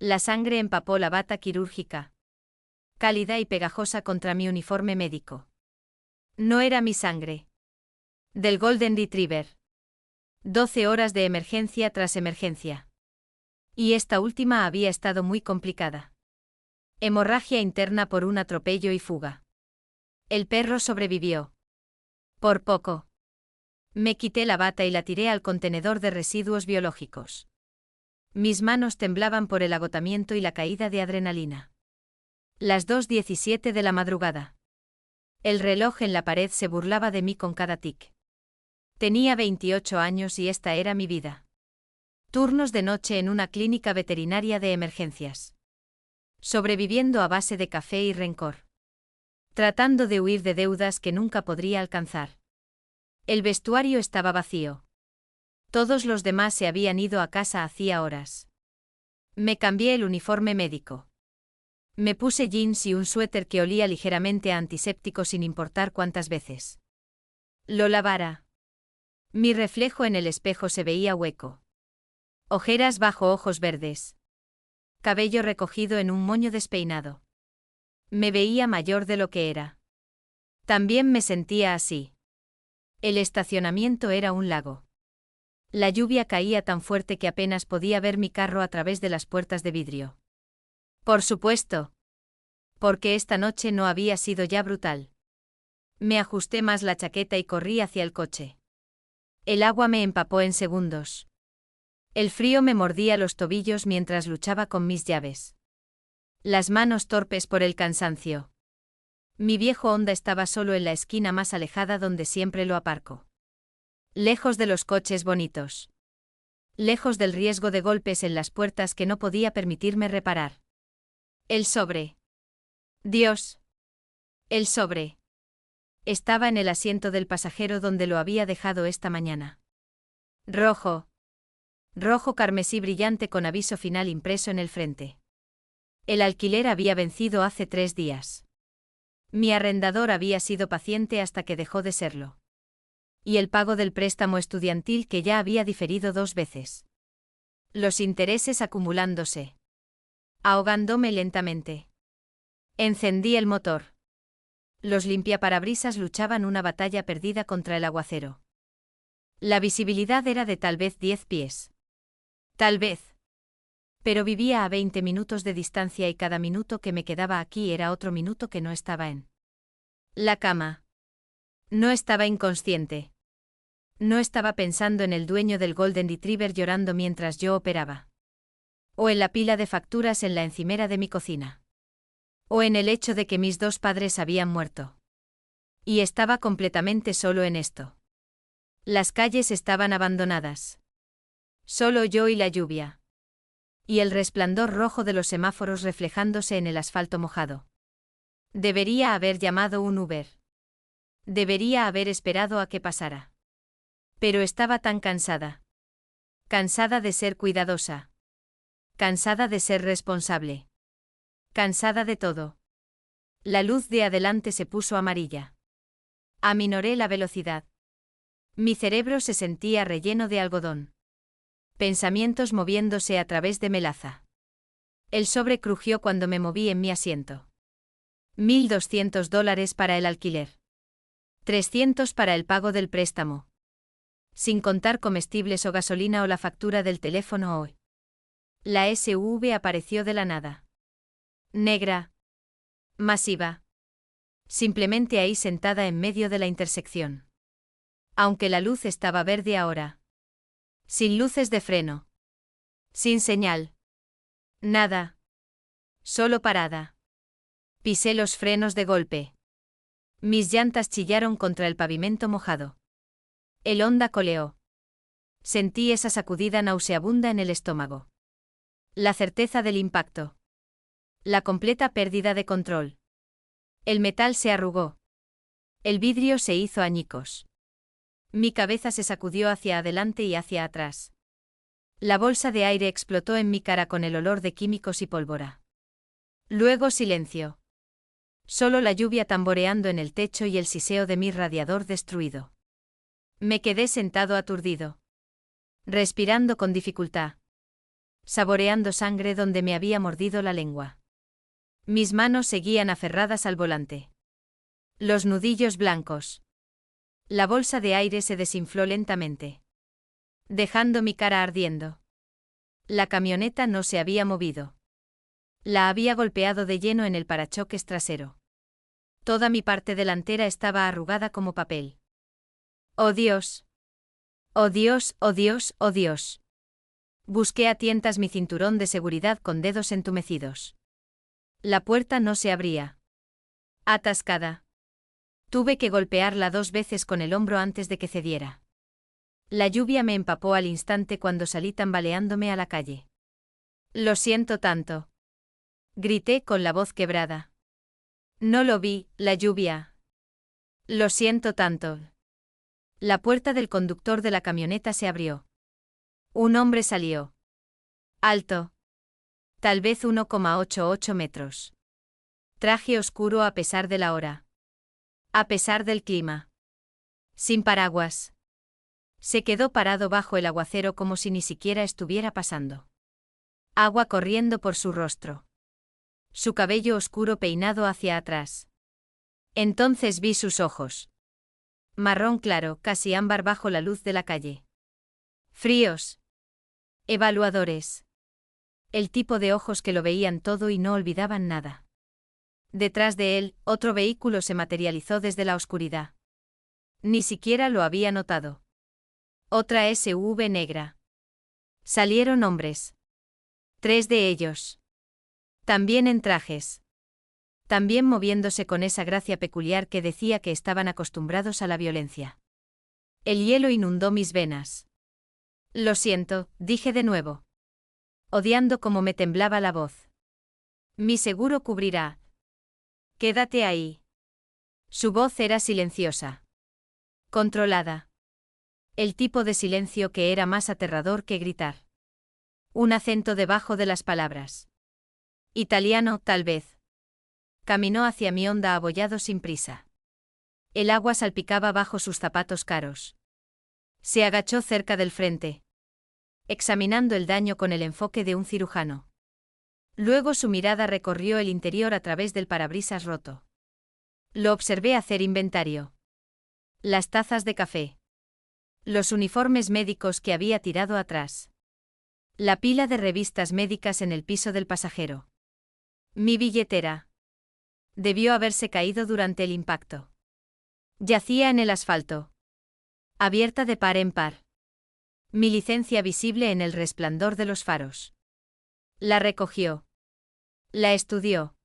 La sangre empapó la bata quirúrgica, cálida y pegajosa contra mi uniforme médico. No era mi sangre. Del Golden Retriever. 12 horas de emergencia tras emergencia. Y esta última había estado muy complicada. Hemorragia interna por un atropello y fuga. El perro sobrevivió. Por poco. Me quité la bata y la tiré al contenedor de residuos biológicos. Mis manos temblaban por el agotamiento y la caída de adrenalina. Las 2:17 de la madrugada. El reloj en la pared se burlaba de mí con cada tic. Tenía 28 años y esta era mi vida. Turnos de noche en una clínica veterinaria de emergencias. Sobreviviendo a base de café y rencor. Tratando de huir de deudas que nunca podría alcanzar. El vestuario estaba vacío. Todos los demás se habían ido a casa hacía horas. Me cambié el uniforme médico. Me puse jeans y un suéter que olía ligeramente a antiséptico sin importar cuántas veces lo lavara. Mi reflejo en el espejo se veía hueco. Ojeras bajo ojos verdes. Cabello recogido en un moño despeinado. Me veía mayor de lo que era. También me sentía así. El estacionamiento era un lago. La lluvia caía tan fuerte que apenas podía ver mi carro a través de las puertas de vidrio. Por supuesto. Porque esta noche no había sido ya brutal. Me ajusté más la chaqueta y corrí hacia el coche. El agua me empapó en segundos. El frío me mordía los tobillos mientras luchaba con mis llaves. Las manos torpes por el cansancio. Mi viejo Honda estaba solo en la esquina más alejada donde siempre lo aparco. Lejos de los coches bonitos. Lejos del riesgo de golpes en las puertas que no podía permitirme reparar. El sobre. Dios. El sobre. Estaba en el asiento del pasajero donde lo había dejado esta mañana. Rojo. Rojo carmesí brillante con aviso final impreso en el frente. El alquiler había vencido hace 3 días. Mi arrendador había sido paciente hasta que dejó de serlo. Y el pago del préstamo estudiantil que ya había diferido 2 veces. Los intereses acumulándose. Ahogándome lentamente. Encendí el motor. Los limpiaparabrisas luchaban una batalla perdida contra el aguacero. La visibilidad era de tal vez 10 pies. Tal vez. Pero vivía a 20 minutos de distancia y cada minuto que me quedaba aquí era otro minuto que no estaba en la cama. No estaba inconsciente. No estaba pensando en el dueño del Golden Retriever llorando mientras yo operaba. O en la pila de facturas en la encimera de mi cocina. O en el hecho de que mis 2 padres habían muerto. Y estaba completamente solo en esto. Las calles estaban abandonadas. Solo yo y la lluvia. Y el resplandor rojo de los semáforos reflejándose en el asfalto mojado. Debería haber llamado un Uber. Debería haber esperado a que pasara. Pero estaba tan cansada. Cansada de ser cuidadosa. Cansada de ser responsable. Cansada de todo. La luz de adelante se puso amarilla. Aminoré la velocidad. Mi cerebro se sentía relleno de algodón. Pensamientos moviéndose a través de melaza. El sobre crujió cuando me moví en mi asiento. $1,200 para el alquiler. 300 para el pago del préstamo. Sin contar comestibles o gasolina o la factura del teléfono hoy. La SUV apareció de la nada. Negra. Masiva. Simplemente ahí sentada en medio de la intersección. Aunque la luz estaba verde ahora. Sin luces de freno. Sin señal. Nada. Solo parada. Pisé los frenos de golpe. Mis llantas chillaron contra el pavimento mojado. El Honda coleó. Sentí esa sacudida nauseabunda en el estómago. La certeza del impacto. La completa pérdida de control. El metal se arrugó. El vidrio se hizo añicos. Mi cabeza se sacudió hacia adelante y hacia atrás. La bolsa de aire explotó en mi cara con el olor de químicos y pólvora. Luego silencio. Solo la lluvia tamboreando en el techo y el siseo de mi radiador destruido. Me quedé sentado aturdido. Respirando con dificultad. saboreando sangre donde me había mordido la lengua. Mis manos seguían aferradas al volante. Los nudillos blancos. La bolsa de aire se desinfló lentamente, dejando mi cara ardiendo. La camioneta no se había movido. La había golpeado de lleno en el parachoques trasero. Toda mi parte delantera estaba arrugada como papel. ¡Oh Dios! ¡Oh Dios, oh Dios, oh Dios! Busqué a tientas mi cinturón de seguridad con dedos entumecidos. La puerta no se abría. Atascada. Tuve que golpearla 2 veces con el hombro antes de que cediera. La lluvia me empapó al instante cuando salí tambaleándome a la calle. Lo siento tanto. Grité con la voz quebrada. No lo vi, la lluvia. Lo siento tanto. La puerta del conductor de la camioneta se abrió. Un hombre salió. Alto. Tal vez 1,88 metros. Traje oscuro a pesar de la hora. A pesar del clima. Sin paraguas. Se quedó parado bajo el aguacero como si ni siquiera estuviera pasando. Agua corriendo por su rostro. Su cabello oscuro peinado hacia atrás. Entonces vi sus ojos. Marrón claro, casi ámbar bajo la luz de la calle. Fríos. Evaluadores. El tipo de ojos que lo veían todo y no olvidaban nada. Detrás de él, otro vehículo se materializó desde la oscuridad. Ni siquiera lo había notado. Otra SUV negra. Salieron hombres. 3 de ellos. También en trajes. También moviéndose con esa gracia peculiar que decía que estaban acostumbrados a la violencia. El hielo inundó mis venas. Lo siento, dije de nuevo. Odiando cómo me temblaba la voz. Mi seguro cubrirá. Quédate ahí. Su voz era silenciosa. Controlada. El tipo de silencio que era más aterrador que gritar. Un acento debajo de las palabras. Italiano, tal vez. Caminó hacia mi onda abollado sin prisa. El agua salpicaba bajo sus zapatos caros. Se agachó cerca del frente, examinando el daño con el enfoque de un cirujano. Luego su mirada recorrió el interior a través del parabrisas roto. Lo observé hacer inventario. Las tazas de café. Los uniformes médicos que había tirado atrás. La pila de revistas médicas en el piso del pasajero. Mi billetera. Debió haberse caído durante el impacto. Yacía en el asfalto. Abierta de par en par. Mi licencia visible en el resplandor de los faros. La recogió. La estudió.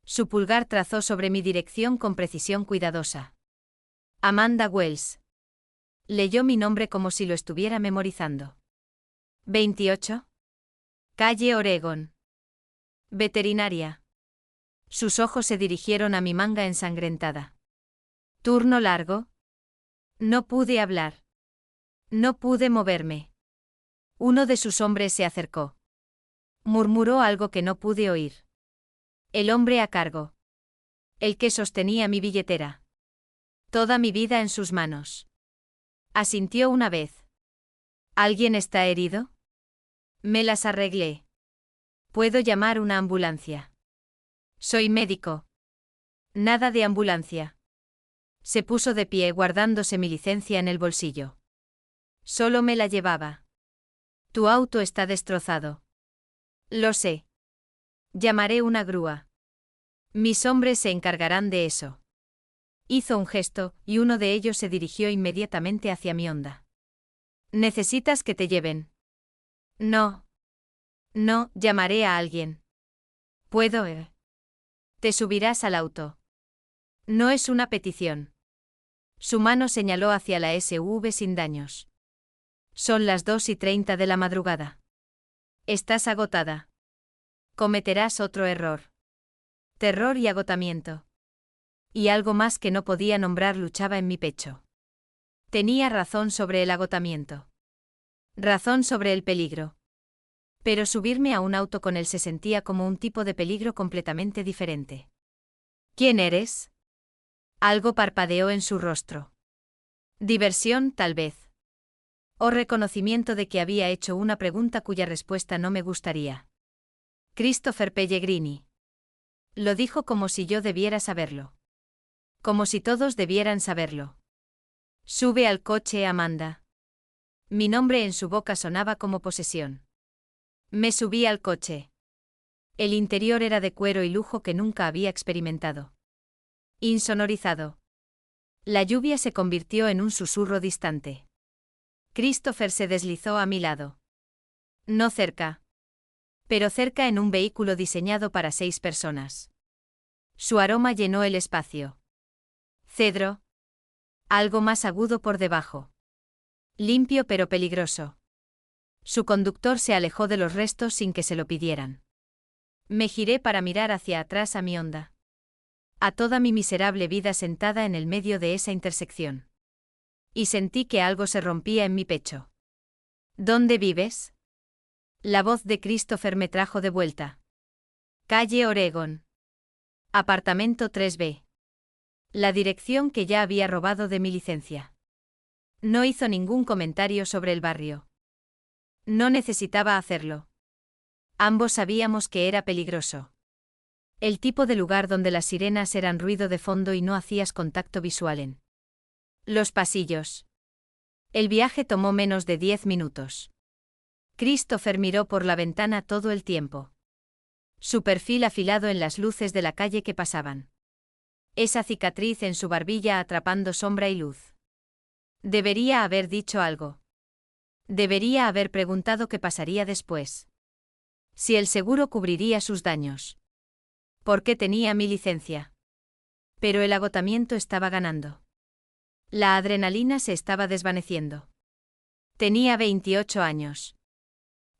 Su pulgar trazó sobre mi dirección con precisión cuidadosa. Amanda Wells. Leyó mi nombre como si lo estuviera memorizando. 28. Calle Oregon. Veterinaria. Sus ojos se dirigieron a mi manga ensangrentada. ¿Turno largo? No pude hablar. No pude moverme. Uno de sus hombres se acercó. Murmuró algo que no pude oír. El hombre a cargo. El que sostenía mi billetera. Toda mi vida en sus manos. Asintió una vez. ¿Alguien está herido? Me las arreglé. ¿Puedo llamar una ambulancia? Soy médico. Nada de ambulancia. Se puso de pie guardándose mi licencia en el bolsillo. Solo me la llevaba. Tu auto está destrozado. Lo sé. Llamaré una grúa. Mis hombres se encargarán de eso. Hizo un gesto, y uno de ellos se dirigió inmediatamente hacia mi onda. ¿Necesitas que te lleven? No. No, llamaré a alguien. ¿Puedo ir? Te subirás al auto. No es una petición. Su mano señaló hacia la SUV sin daños. Son las 2:30 de la madrugada. Estás agotada. Cometerás otro error. Terror y agotamiento. Y algo más que no podía nombrar luchaba en mi pecho. Tenía razón sobre el agotamiento. Razón sobre el peligro. Pero subirme a un auto con él se sentía como un tipo de peligro completamente diferente. ¿Quién eres? Algo parpadeó en su rostro. Diversión, tal vez. O reconocimiento de que había hecho una pregunta cuya respuesta no me gustaría. Christopher Pellegrini. Lo dijo como si yo debiera saberlo. Como si todos debieran saberlo. Sube al coche, Amanda. Mi nombre en su boca sonaba como posesión. Me subí al coche. El interior era de cuero y lujo que nunca había experimentado. Insonorizado. La lluvia se convirtió en un susurro distante. Christopher se deslizó a mi lado. No cerca. Pero cerca en un vehículo diseñado para 6 personas. Su aroma llenó el espacio. Cedro. Algo más agudo por debajo. Limpio pero peligroso. Su conductor se alejó de los restos sin que se lo pidieran. Me giré para mirar hacia atrás a mi Honda. A toda mi miserable vida sentada en el medio de esa intersección. Y sentí que algo se rompía en mi pecho. ¿Dónde vives? La voz de Christopher me trajo de vuelta. Calle Oregon. Apartamento 3B. La dirección que ya había robado de mi licencia. No hizo ningún comentario sobre el barrio. No necesitaba hacerlo. Ambos sabíamos que era peligroso. El tipo de lugar donde las sirenas eran ruido de fondo y no hacías contacto visual en los pasillos. El viaje tomó menos de 10 minutos. Christopher miró por la ventana todo el tiempo. Su perfil afilado en las luces de la calle que pasaban. Esa cicatriz en su barbilla atrapando sombra y luz. Debería haber dicho algo. Debería haber preguntado qué pasaría después. Si el seguro cubriría sus daños. Porque tenía mi licencia. Pero el agotamiento estaba ganando. La adrenalina se estaba desvaneciendo. Tenía 28 años.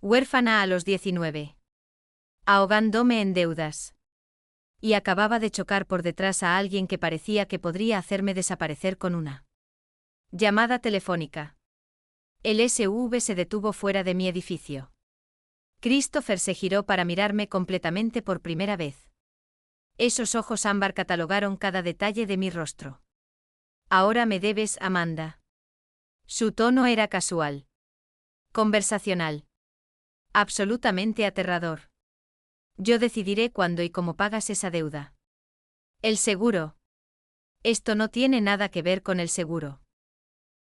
Huérfana a los 19. Ahogándome en deudas. Y acababa de chocar por detrás a alguien que parecía que podría hacerme desaparecer con una llamada telefónica. El SUV se detuvo fuera de mi edificio. Christopher se giró para mirarme completamente por primera vez. Esos ojos ámbar catalogaron cada detalle de mi rostro. Ahora me debes, Amanda. Su tono era casual. Conversacional. Absolutamente aterrador. Yo decidiré cuándo y cómo pagas esa deuda. El seguro. Esto no tiene nada que ver con el seguro.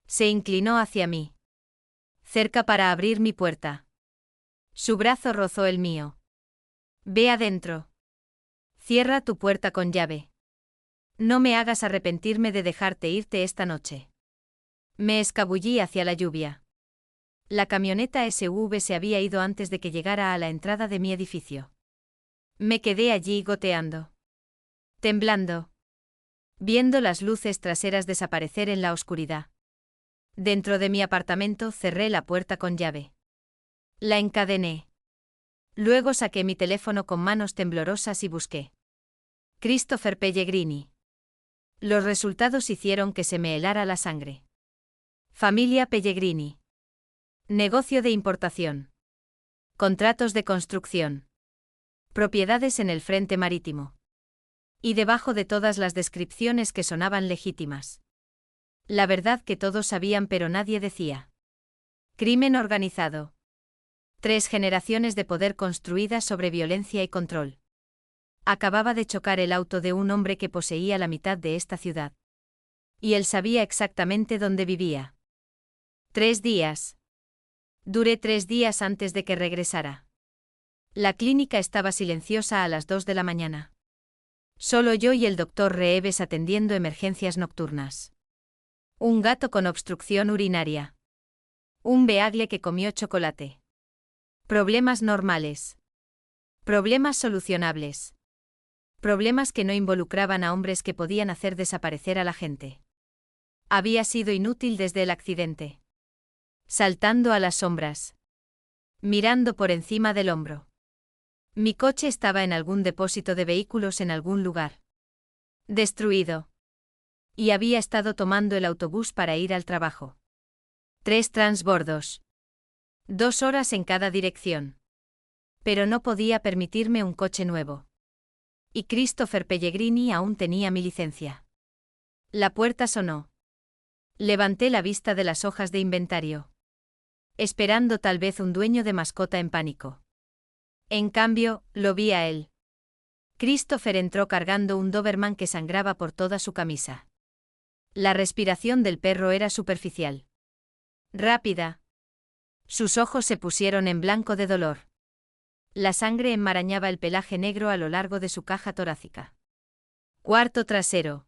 Se inclinó hacia mí. Cerca para abrir mi puerta. Su brazo rozó el mío. Ve adentro. Cierra tu puerta con llave. No me hagas arrepentirme de dejarte irte esta noche. Me escabullí hacia la lluvia. La camioneta SUV se había ido antes de que llegara a la entrada de mi edificio. Me quedé allí goteando. Temblando. Viendo las luces traseras desaparecer en la oscuridad. Dentro de mi apartamento cerré la puerta con llave. La encadené. Luego saqué mi teléfono con manos temblorosas y busqué. Christopher Pellegrini. Los resultados hicieron que se me helara la sangre. Familia Pellegrini. Negocio de importación. Contratos de construcción. Propiedades en el frente marítimo. Y debajo de todas las descripciones que sonaban legítimas. La verdad que todos sabían pero nadie decía. Crimen organizado. 3 generaciones de poder construidas sobre violencia y control. Acababa de chocar el auto de un hombre que poseía la mitad de esta ciudad. Y él sabía exactamente dónde vivía. 3 días. Duré 3 días antes de que regresara. La clínica estaba silenciosa a las 2 de la mañana. Solo yo y el doctor Reeves atendiendo emergencias nocturnas. Un gato con obstrucción urinaria. Un beagle que comió chocolate. Problemas normales. Problemas solucionables. Problemas que no involucraban a hombres que podían hacer desaparecer a la gente. Había sido inútil desde el accidente. Saltando a las sombras. Mirando por encima del hombro. Mi coche estaba en algún depósito de vehículos en algún lugar. Destruido. Y había estado tomando el autobús para ir al trabajo. 3 transbordos. 2 horas en cada dirección. Pero no podía permitirme un coche nuevo. Y Christopher Pellegrini aún tenía mi licencia. La puerta sonó. Levanté la vista de las hojas de inventario. esperando tal vez un dueño de mascota en pánico. En cambio, lo vi a él. Christopher entró cargando un Doberman que sangraba por toda su camisa. La respiración del perro era superficial. Rápida. Sus ojos se pusieron en blanco de dolor. La sangre enmarañaba el pelaje negro a lo largo de su caja torácica. Cuarto trasero.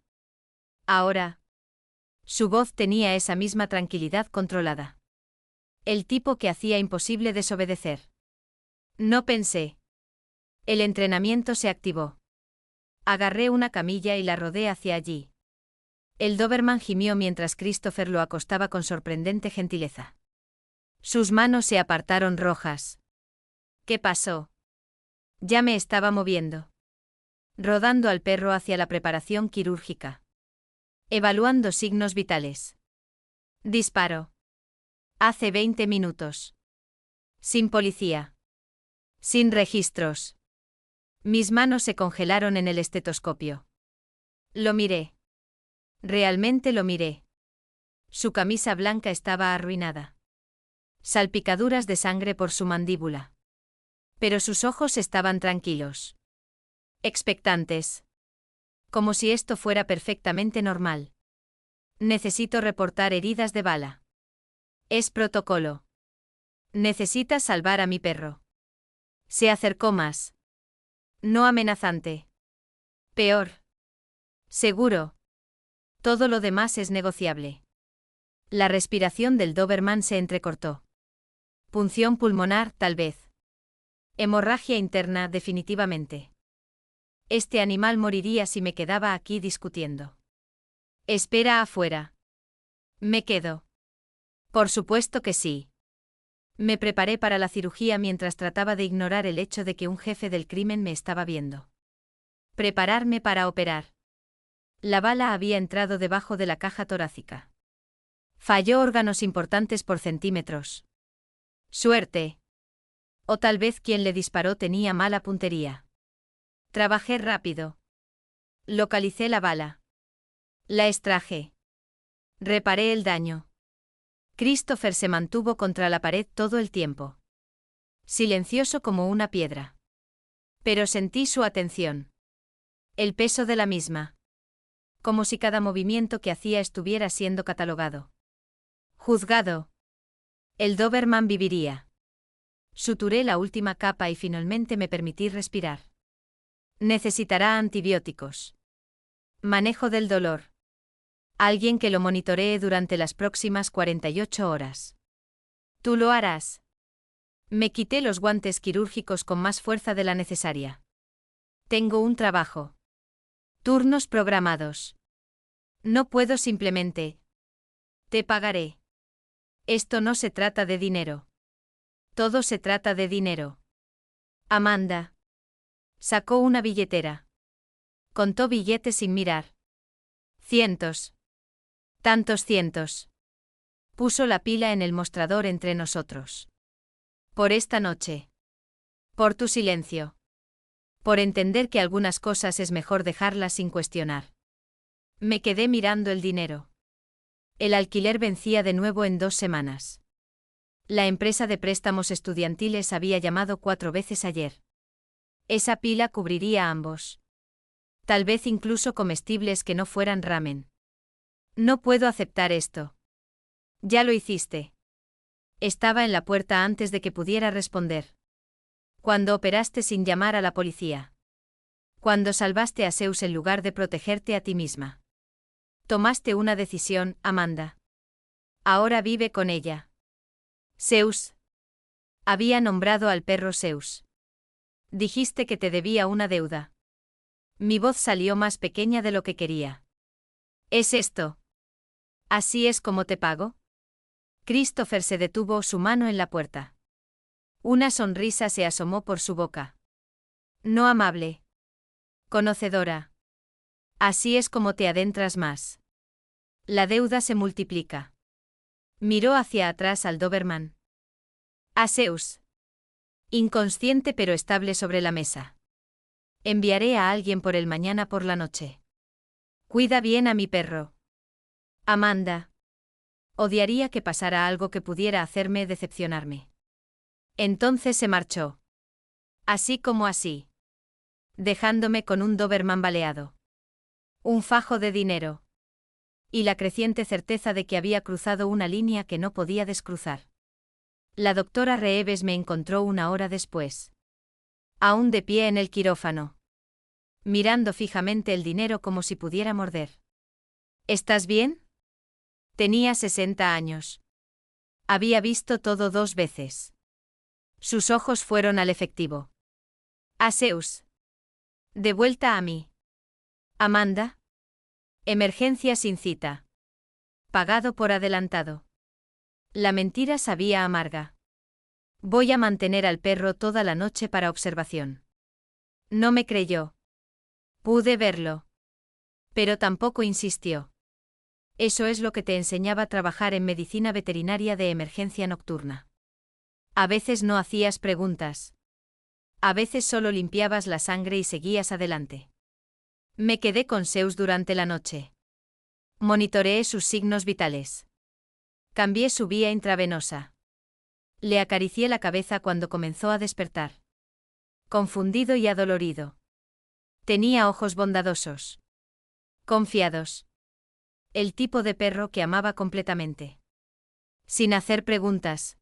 Ahora. Su voz tenía esa misma tranquilidad controlada. El tipo que hacía imposible desobedecer. No pensé. El entrenamiento se activó. Agarré una camilla y la rodé hacia allí. El Doberman gimió mientras Christopher lo acostaba con sorprendente gentileza. Sus manos se apartaron rojas. ¿Qué pasó? Ya me estaba moviendo. Rodando al perro hacia la preparación quirúrgica. Evaluando signos vitales. Disparo. Hace 20 minutos. Sin policía. Sin registros. Mis manos se congelaron en el estetoscopio. Lo miré. Realmente lo miré. Su camisa blanca estaba arruinada. Salpicaduras de sangre por su mandíbula. Pero sus ojos estaban tranquilos. Expectantes. Como si esto fuera perfectamente normal. Necesito reportar heridas de bala. Es protocolo. Necesitas salvar a mi perro. Se acercó más. No amenazante. Peor. Seguro. Todo lo demás es negociable. La respiración del Doberman se entrecortó. Punción pulmonar, tal vez. Hemorragia interna, definitivamente. Este animal moriría si me quedaba aquí discutiendo. Espera afuera. Me quedo. Por supuesto que sí. Me preparé para la cirugía mientras trataba de ignorar el hecho de que un jefe del crimen me estaba viendo. Prepararme para operar. La bala había entrado debajo de la caja torácica. Falló órganos importantes por centímetros. Suerte. O tal vez quien le disparó tenía mala puntería. Trabajé rápido. Localicé la bala. La extraje. Reparé el daño. Christopher se mantuvo contra la pared todo el tiempo. Silencioso como una piedra. Pero sentí su atención. El peso de la misma. Como si cada movimiento que hacía estuviera siendo catalogado. Juzgado. El Doberman viviría. Suturé la última capa y finalmente me permití respirar. Necesitará antibióticos. Manejo del dolor. Alguien que lo monitoree durante las próximas 48 horas. Tú lo harás. Me quité los guantes quirúrgicos con más fuerza de la necesaria. Tengo un trabajo. Turnos programados. No puedo simplemente. Te pagaré. Esto no se trata de dinero. Todo se trata de dinero. Amanda. Sacó una billetera. Contó billetes sin mirar. Cientos. Tantos cientos. Puso la pila en el mostrador entre nosotros. Por esta noche. Por tu silencio. Por entender que algunas cosas es mejor dejarlas sin cuestionar. Me quedé mirando el dinero. El alquiler vencía de nuevo en 2 semanas. La empresa de préstamos estudiantiles había llamado 4 veces ayer. Esa pila cubriría a ambos. Tal vez incluso comestibles que no fueran ramen. No puedo aceptar esto. Ya lo hiciste. Estaba en la puerta antes de que pudiera responder. Cuando operaste sin llamar a la policía. Cuando salvaste a Zeus en lugar de protegerte a ti misma. Tomaste una decisión, Amanda. Ahora vive con ella. Zeus. Había nombrado al perro Zeus. Dijiste que te debía una deuda. Mi voz salió más pequeña de lo que quería. ¿Es esto? ¿Así es como te pago? Christopher se detuvo, su mano en la puerta. Una sonrisa se asomó por su boca. No amable. Conocedora. Así es como te adentras más. La deuda se multiplica. Miró hacia atrás al Doberman. A Zeus. Inconsciente pero estable sobre la mesa. Enviaré a alguien por él mañana por la noche. Cuida bien a mi perro. Amanda. Odiaría que pasara algo que pudiera hacerme decepcionarme. Entonces se marchó. Así como así. Dejándome con un Doberman baleado. Un fajo de dinero. Y la creciente certeza de que había cruzado una línea que no podía descruzar. La doctora Reeves me encontró una hora después. Aún de pie en el quirófano. Mirando fijamente el dinero como si pudiera morder. ¿Estás bien? Tenía 60 años. Había visto todo 2 veces. Sus ojos fueron al efectivo. A Zeus. De vuelta a mí. Amanda. Emergencia sin cita. Pagado por adelantado. La mentira sabía amarga. Voy a mantener al perro toda la noche para observación. No me creyó. Pude verlo. Pero tampoco insistió. Eso es lo que te enseñaba trabajar en medicina veterinaria de emergencia nocturna. A veces no hacías preguntas. A veces solo limpiabas la sangre y seguías adelante. Me quedé con Zeus durante la noche. Monitoreé sus signos vitales. Cambié su vía intravenosa. Le acaricié la cabeza cuando comenzó a despertar. Confundido y adolorido. Tenía ojos bondadosos. Confiados. El tipo de perro que amaba completamente. Sin hacer preguntas.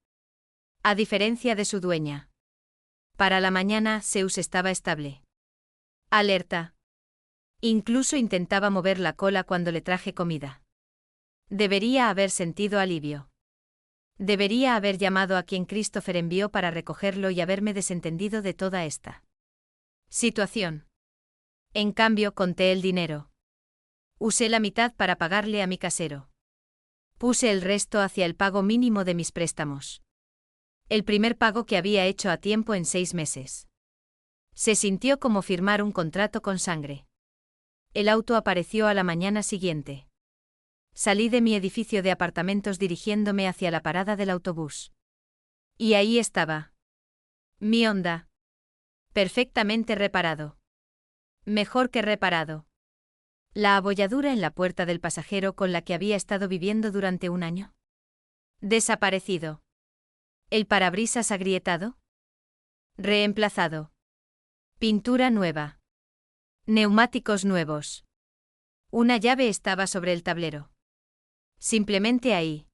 A diferencia de su dueña. Para la mañana, Zeus estaba estable. Alerta. Incluso intentaba mover la cola cuando le traje comida. Debería haber sentido alivio. Debería haber llamado a quien Christopher envió para recogerlo y haberme desentendido de toda esta situación. En cambio, conté el dinero. Usé la mitad para pagarle a mi casero. Puse el resto hacia el pago mínimo de mis préstamos. El primer pago que había hecho a tiempo en 6 meses. Se sintió como firmar un contrato con sangre. El auto apareció a la mañana siguiente. Salí de mi edificio de apartamentos dirigiéndome hacia la parada del autobús. Y ahí estaba. Mi Honda. Perfectamente reparado. Mejor que reparado. La abolladura en la puerta del pasajero con la que había estado viviendo durante un año. Desaparecido. El parabrisas agrietado. Reemplazado. Pintura nueva. Neumáticos nuevos. Una llave estaba sobre el tablero. Simplemente ahí.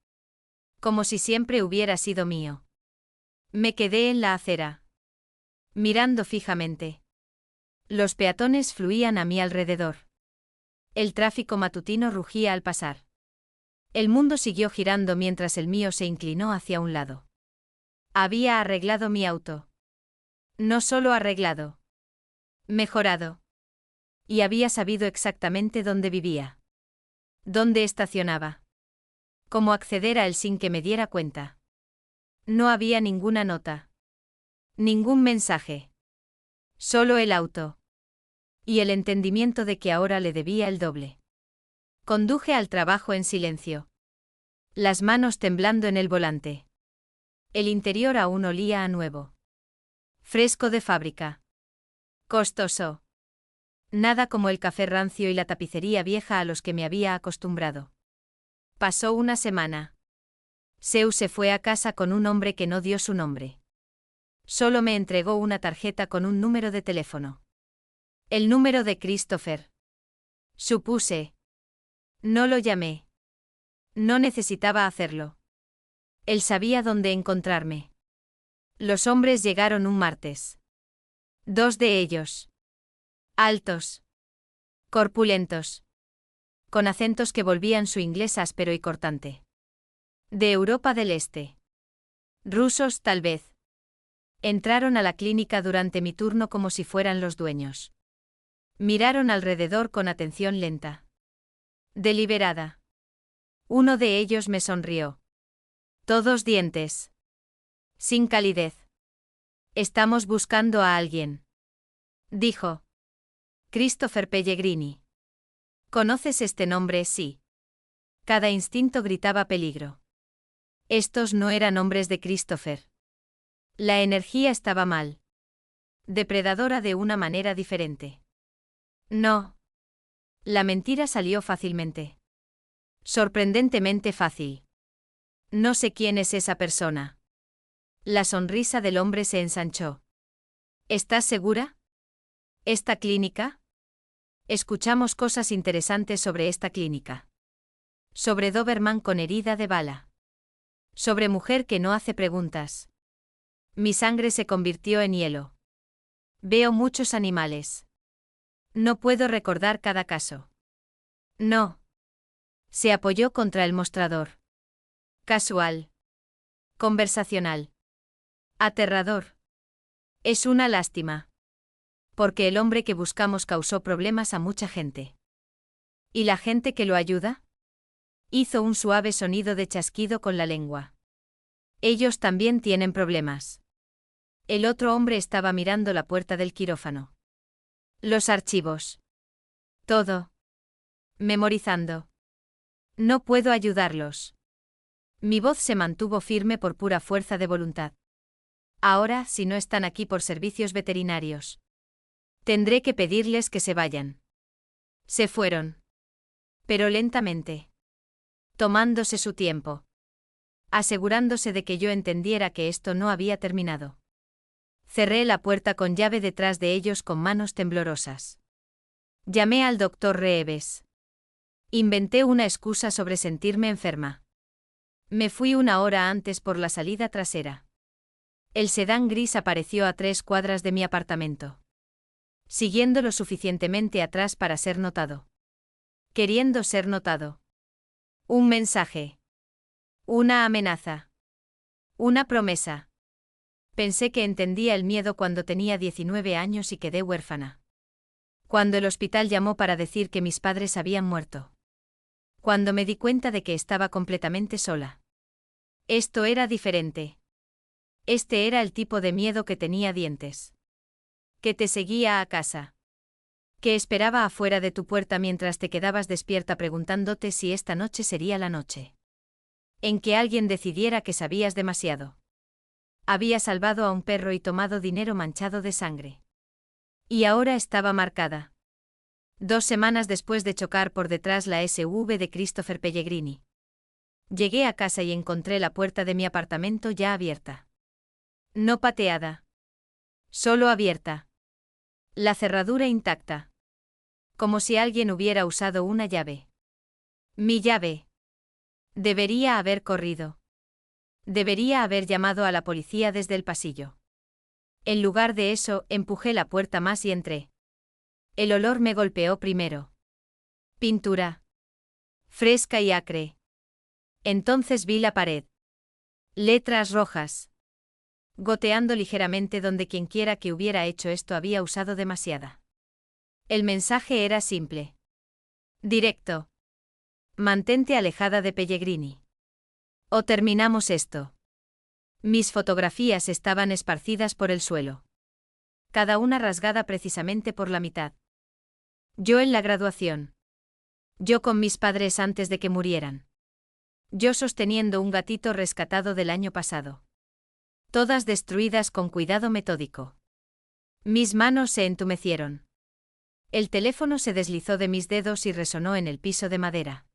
Como si siempre hubiera sido mío. Me quedé en la acera. Mirando fijamente. Los peatones fluían a mi alrededor. El tráfico matutino rugía al pasar. El mundo siguió girando mientras el mío se inclinó hacia un lado. Había arreglado mi auto. No solo arreglado. Mejorado. Y había sabido exactamente dónde vivía. Dónde estacionaba. Cómo acceder a él sin que me diera cuenta. No había ninguna nota. Ningún mensaje. Solo el auto. Y el entendimiento de que ahora le debía el doble. Conduje al trabajo en silencio. Las manos temblando en el volante. El interior aún olía a nuevo. Fresco de fábrica. Costoso. Nada como el café rancio y la tapicería vieja a los que me había acostumbrado. Pasó una semana. Zeus se fue a casa con un hombre que no dio su nombre. Solo me entregó una tarjeta con un número de teléfono. El número de Christopher. Supuse. No lo llamé. No necesitaba hacerlo. Él sabía dónde encontrarme. Los hombres llegaron un martes. 2 de ellos. Altos. Corpulentos. Con acentos que volvían su inglés áspero y cortante. De Europa del Este. Rusos, tal vez. Entraron a la clínica durante mi turno como si fueran los dueños. Miraron alrededor con atención lenta. Deliberada. Uno de ellos me sonrió. Todos dientes. Sin calidez. Estamos buscando a alguien. Dijo. Christopher Pellegrini. ¿Conoces este nombre? Sí. Cada instinto gritaba peligro. Estos no eran hombres de Christopher. La energía estaba mal. Depredadora de una manera diferente. No. La mentira salió fácilmente. Sorprendentemente fácil. No sé quién es esa persona. La sonrisa del hombre se ensanchó. ¿Estás segura? ¿Esta clínica? Escuchamos cosas interesantes sobre esta clínica. Sobre Doberman con herida de bala. Sobre mujer que no hace preguntas. Mi sangre se convirtió en hielo. Veo muchos animales. No puedo recordar cada caso. No. Se apoyó contra el mostrador. Casual. Conversacional. Aterrador. Es una lástima. Porque el hombre que buscamos causó problemas a mucha gente. ¿Y la gente que lo ayuda? Hizo un suave sonido de chasquido con la lengua. Ellos también tienen problemas. El otro hombre estaba mirando la puerta del quirófano. Los archivos. Todo. Memorizando. No puedo ayudarlos. Mi voz se mantuvo firme por pura fuerza de voluntad. Ahora, si no están aquí por servicios veterinarios, tendré que pedirles que se vayan. Se fueron. Pero lentamente. Tomándose su tiempo. Asegurándose de que yo entendiera que esto no había terminado. Cerré la puerta con llave detrás de ellos con manos temblorosas. Llamé al doctor Reeves. Inventé una excusa sobre sentirme enferma. Me fui 1 hora antes por la salida trasera. El sedán gris apareció a 3 cuadras de mi apartamento. Siguiendo lo suficientemente atrás para ser notado. Queriendo ser notado. Un mensaje. Una amenaza. Una promesa. Pensé que entendía el miedo cuando tenía 19 años y quedé huérfana. Cuando el hospital llamó para decir que mis padres habían muerto. Cuando me di cuenta de que estaba completamente sola. Esto era diferente. Este era el tipo de miedo que tenía dientes. Que te seguía a casa. Que esperaba afuera de tu puerta mientras te quedabas despierta preguntándote si esta noche sería la noche. En que alguien decidiera que sabías demasiado. Había salvado a un perro y tomado dinero manchado de sangre. Y ahora estaba marcada. 2 semanas después de chocar por detrás la SUV de Christopher Pellegrini. Llegué a casa y encontré la puerta de mi apartamento ya abierta. No pateada. Solo abierta. La cerradura intacta. Como si alguien hubiera usado una llave. Mi llave. Debería haber corrido. Debería haber llamado a la policía desde el pasillo. En lugar de eso, empujé la puerta más y entré. El olor me golpeó primero. Pintura. Fresca y acre. Entonces vi la pared. Letras rojas. Goteando ligeramente donde quienquiera que hubiera hecho esto había usado demasiada. El mensaje era simple. Directo. Mantente alejada de Pellegrini. O terminamos esto. Mis fotografías estaban esparcidas por el suelo. Cada una rasgada precisamente por la mitad. Yo en la graduación. Yo con mis padres antes de que murieran. Yo sosteniendo un gatito rescatado del año pasado. Todas destruidas con cuidado metódico. Mis manos se entumecieron. El teléfono se deslizó de mis dedos y resonó en el piso de madera.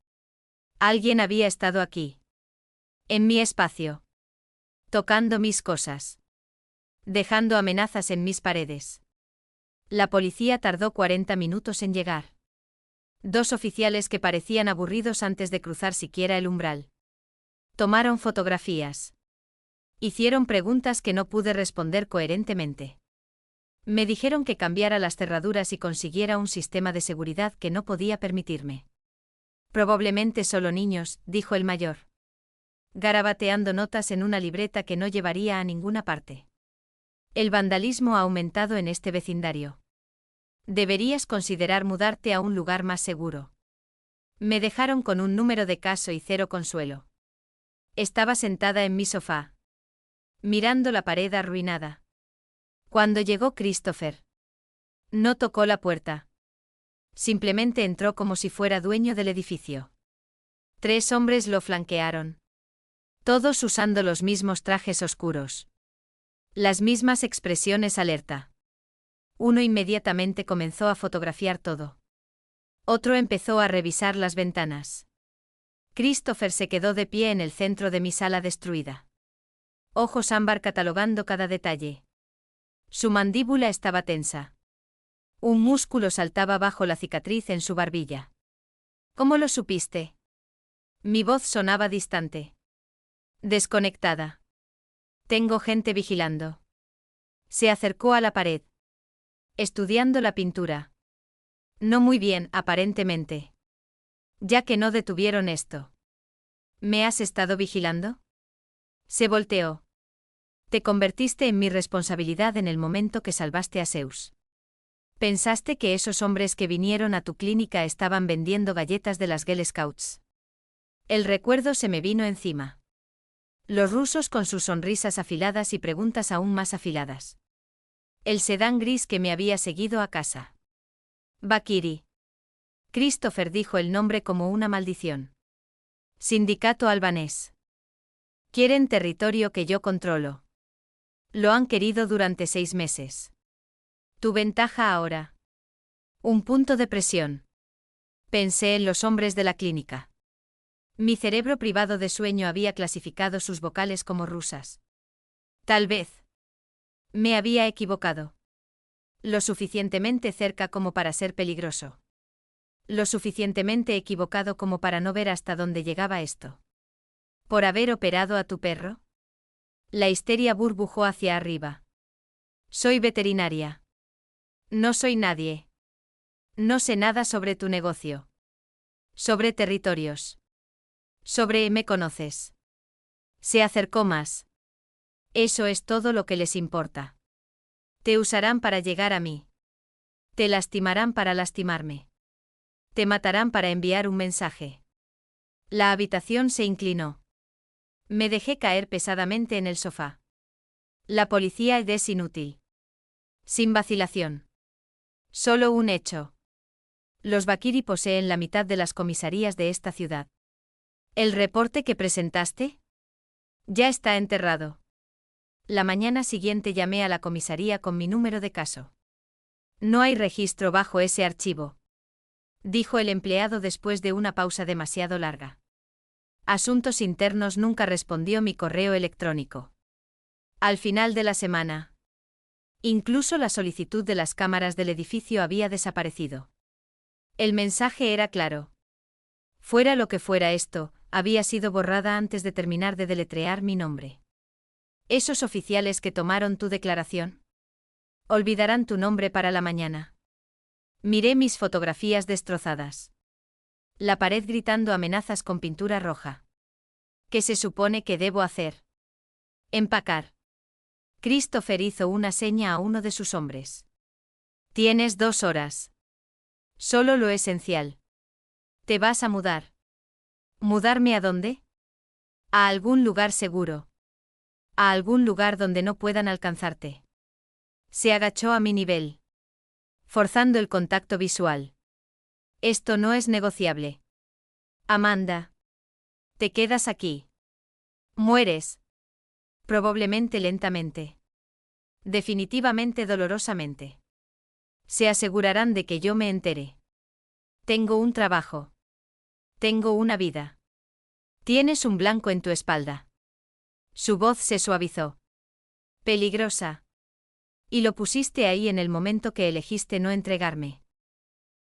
Alguien había estado aquí. En mi espacio. Tocando mis cosas. Dejando amenazas en mis paredes. La policía tardó 40 minutos en llegar. 2 oficiales que parecían aburridos antes de cruzar siquiera el umbral. Tomaron fotografías. Hicieron preguntas que no pude responder coherentemente. Me dijeron que cambiara las cerraduras y consiguiera un sistema de seguridad que no podía permitirme. Probablemente solo niños, dijo el mayor. Garabateando notas en una libreta que no llevaría a ninguna parte. El vandalismo ha aumentado en este vecindario. Deberías considerar mudarte a un lugar más seguro. Me dejaron con un número de caso y 0 consuelo. Estaba sentada en mi sofá. Mirando la pared arruinada. Cuando llegó Christopher. No tocó la puerta. Simplemente entró como si fuera dueño del edificio. 3 hombres lo flanquearon. Todos usando los mismos trajes oscuros. Las mismas expresiones alerta. Uno inmediatamente comenzó a fotografiar todo. Otro empezó a revisar las ventanas. Christopher se quedó de pie en el centro de mi sala destruida. Ojos ámbar catalogando cada detalle. Su mandíbula estaba tensa. Un músculo saltaba bajo la cicatriz en su barbilla. ¿Cómo lo supiste? Mi voz sonaba distante. Desconectada. Tengo gente vigilando. Se acercó a la pared. Estudiando la pintura. No muy bien, aparentemente. Ya que no detuvieron esto. ¿Me has estado vigilando? Se volteó. Te convertiste en mi responsabilidad en el momento que salvaste a Zeus. ¿Pensaste que esos hombres que vinieron a tu clínica estaban vendiendo galletas de las Girl Scouts? El recuerdo se me vino encima. Los rusos con sus sonrisas afiladas y preguntas aún más afiladas. El sedán gris que me había seguido a casa. Vakiri. Christopher dijo el nombre como una maldición. Sindicato albanés. Quieren territorio que yo controlo. Lo han querido durante 6 meses. Tu ventaja ahora. Un punto de presión. Pensé en los hombres de la clínica. Mi cerebro privado de sueño había clasificado sus vocales como rusas. Tal vez. Me había equivocado. Lo suficientemente cerca como para ser peligroso. Lo suficientemente equivocado como para no ver hasta dónde llegaba esto. ¿Por haber operado a tu perro? La histeria burbujó hacia arriba. Soy veterinaria. No soy nadie. No sé nada sobre tu negocio. Sobre territorios. Sobre me conoces. Se acercó más. Eso es todo lo que les importa. Te usarán para llegar a mí. Te lastimarán para lastimarme. Te matarán para enviar un mensaje. La habitación se inclinó. Me dejé caer pesadamente en el sofá. La policía es inútil. Sin vacilación. Solo un hecho. Los Vakiri poseen la mitad de las comisarías de esta ciudad. ¿El reporte que presentaste? Ya está enterrado. La mañana siguiente llamé a la comisaría con mi número de caso. No hay registro bajo ese archivo, dijo el empleado después de una pausa demasiado larga. Asuntos Internos nunca respondió mi correo electrónico. Al final de la semana. Incluso la solicitud de las cámaras del edificio había desaparecido. El mensaje era claro. Fuera lo que fuera esto, había sido borrada antes de terminar de deletrear mi nombre. Esos oficiales que tomaron tu declaración olvidarán tu nombre para la mañana. Miré mis fotografías destrozadas. La pared gritando amenazas con pintura roja. ¿Qué se supone que debo hacer? Empacar. Christopher hizo una seña a uno de sus hombres. Tienes 2 horas. Solo lo esencial. ¿Te vas a mudar? ¿Mudarme a dónde? A algún lugar seguro. A algún lugar donde no puedan alcanzarte. Se agachó a mi nivel. Forzando el contacto visual. Esto no es negociable. Amanda. Te quedas aquí. Mueres. Probablemente lentamente. Definitivamente dolorosamente. Se asegurarán de que yo me entere. Tengo un trabajo. Tengo una vida. Tienes un blanco en tu espalda. Su voz se suavizó. Peligrosa. Y lo pusiste ahí en el momento que elegiste no entregarme.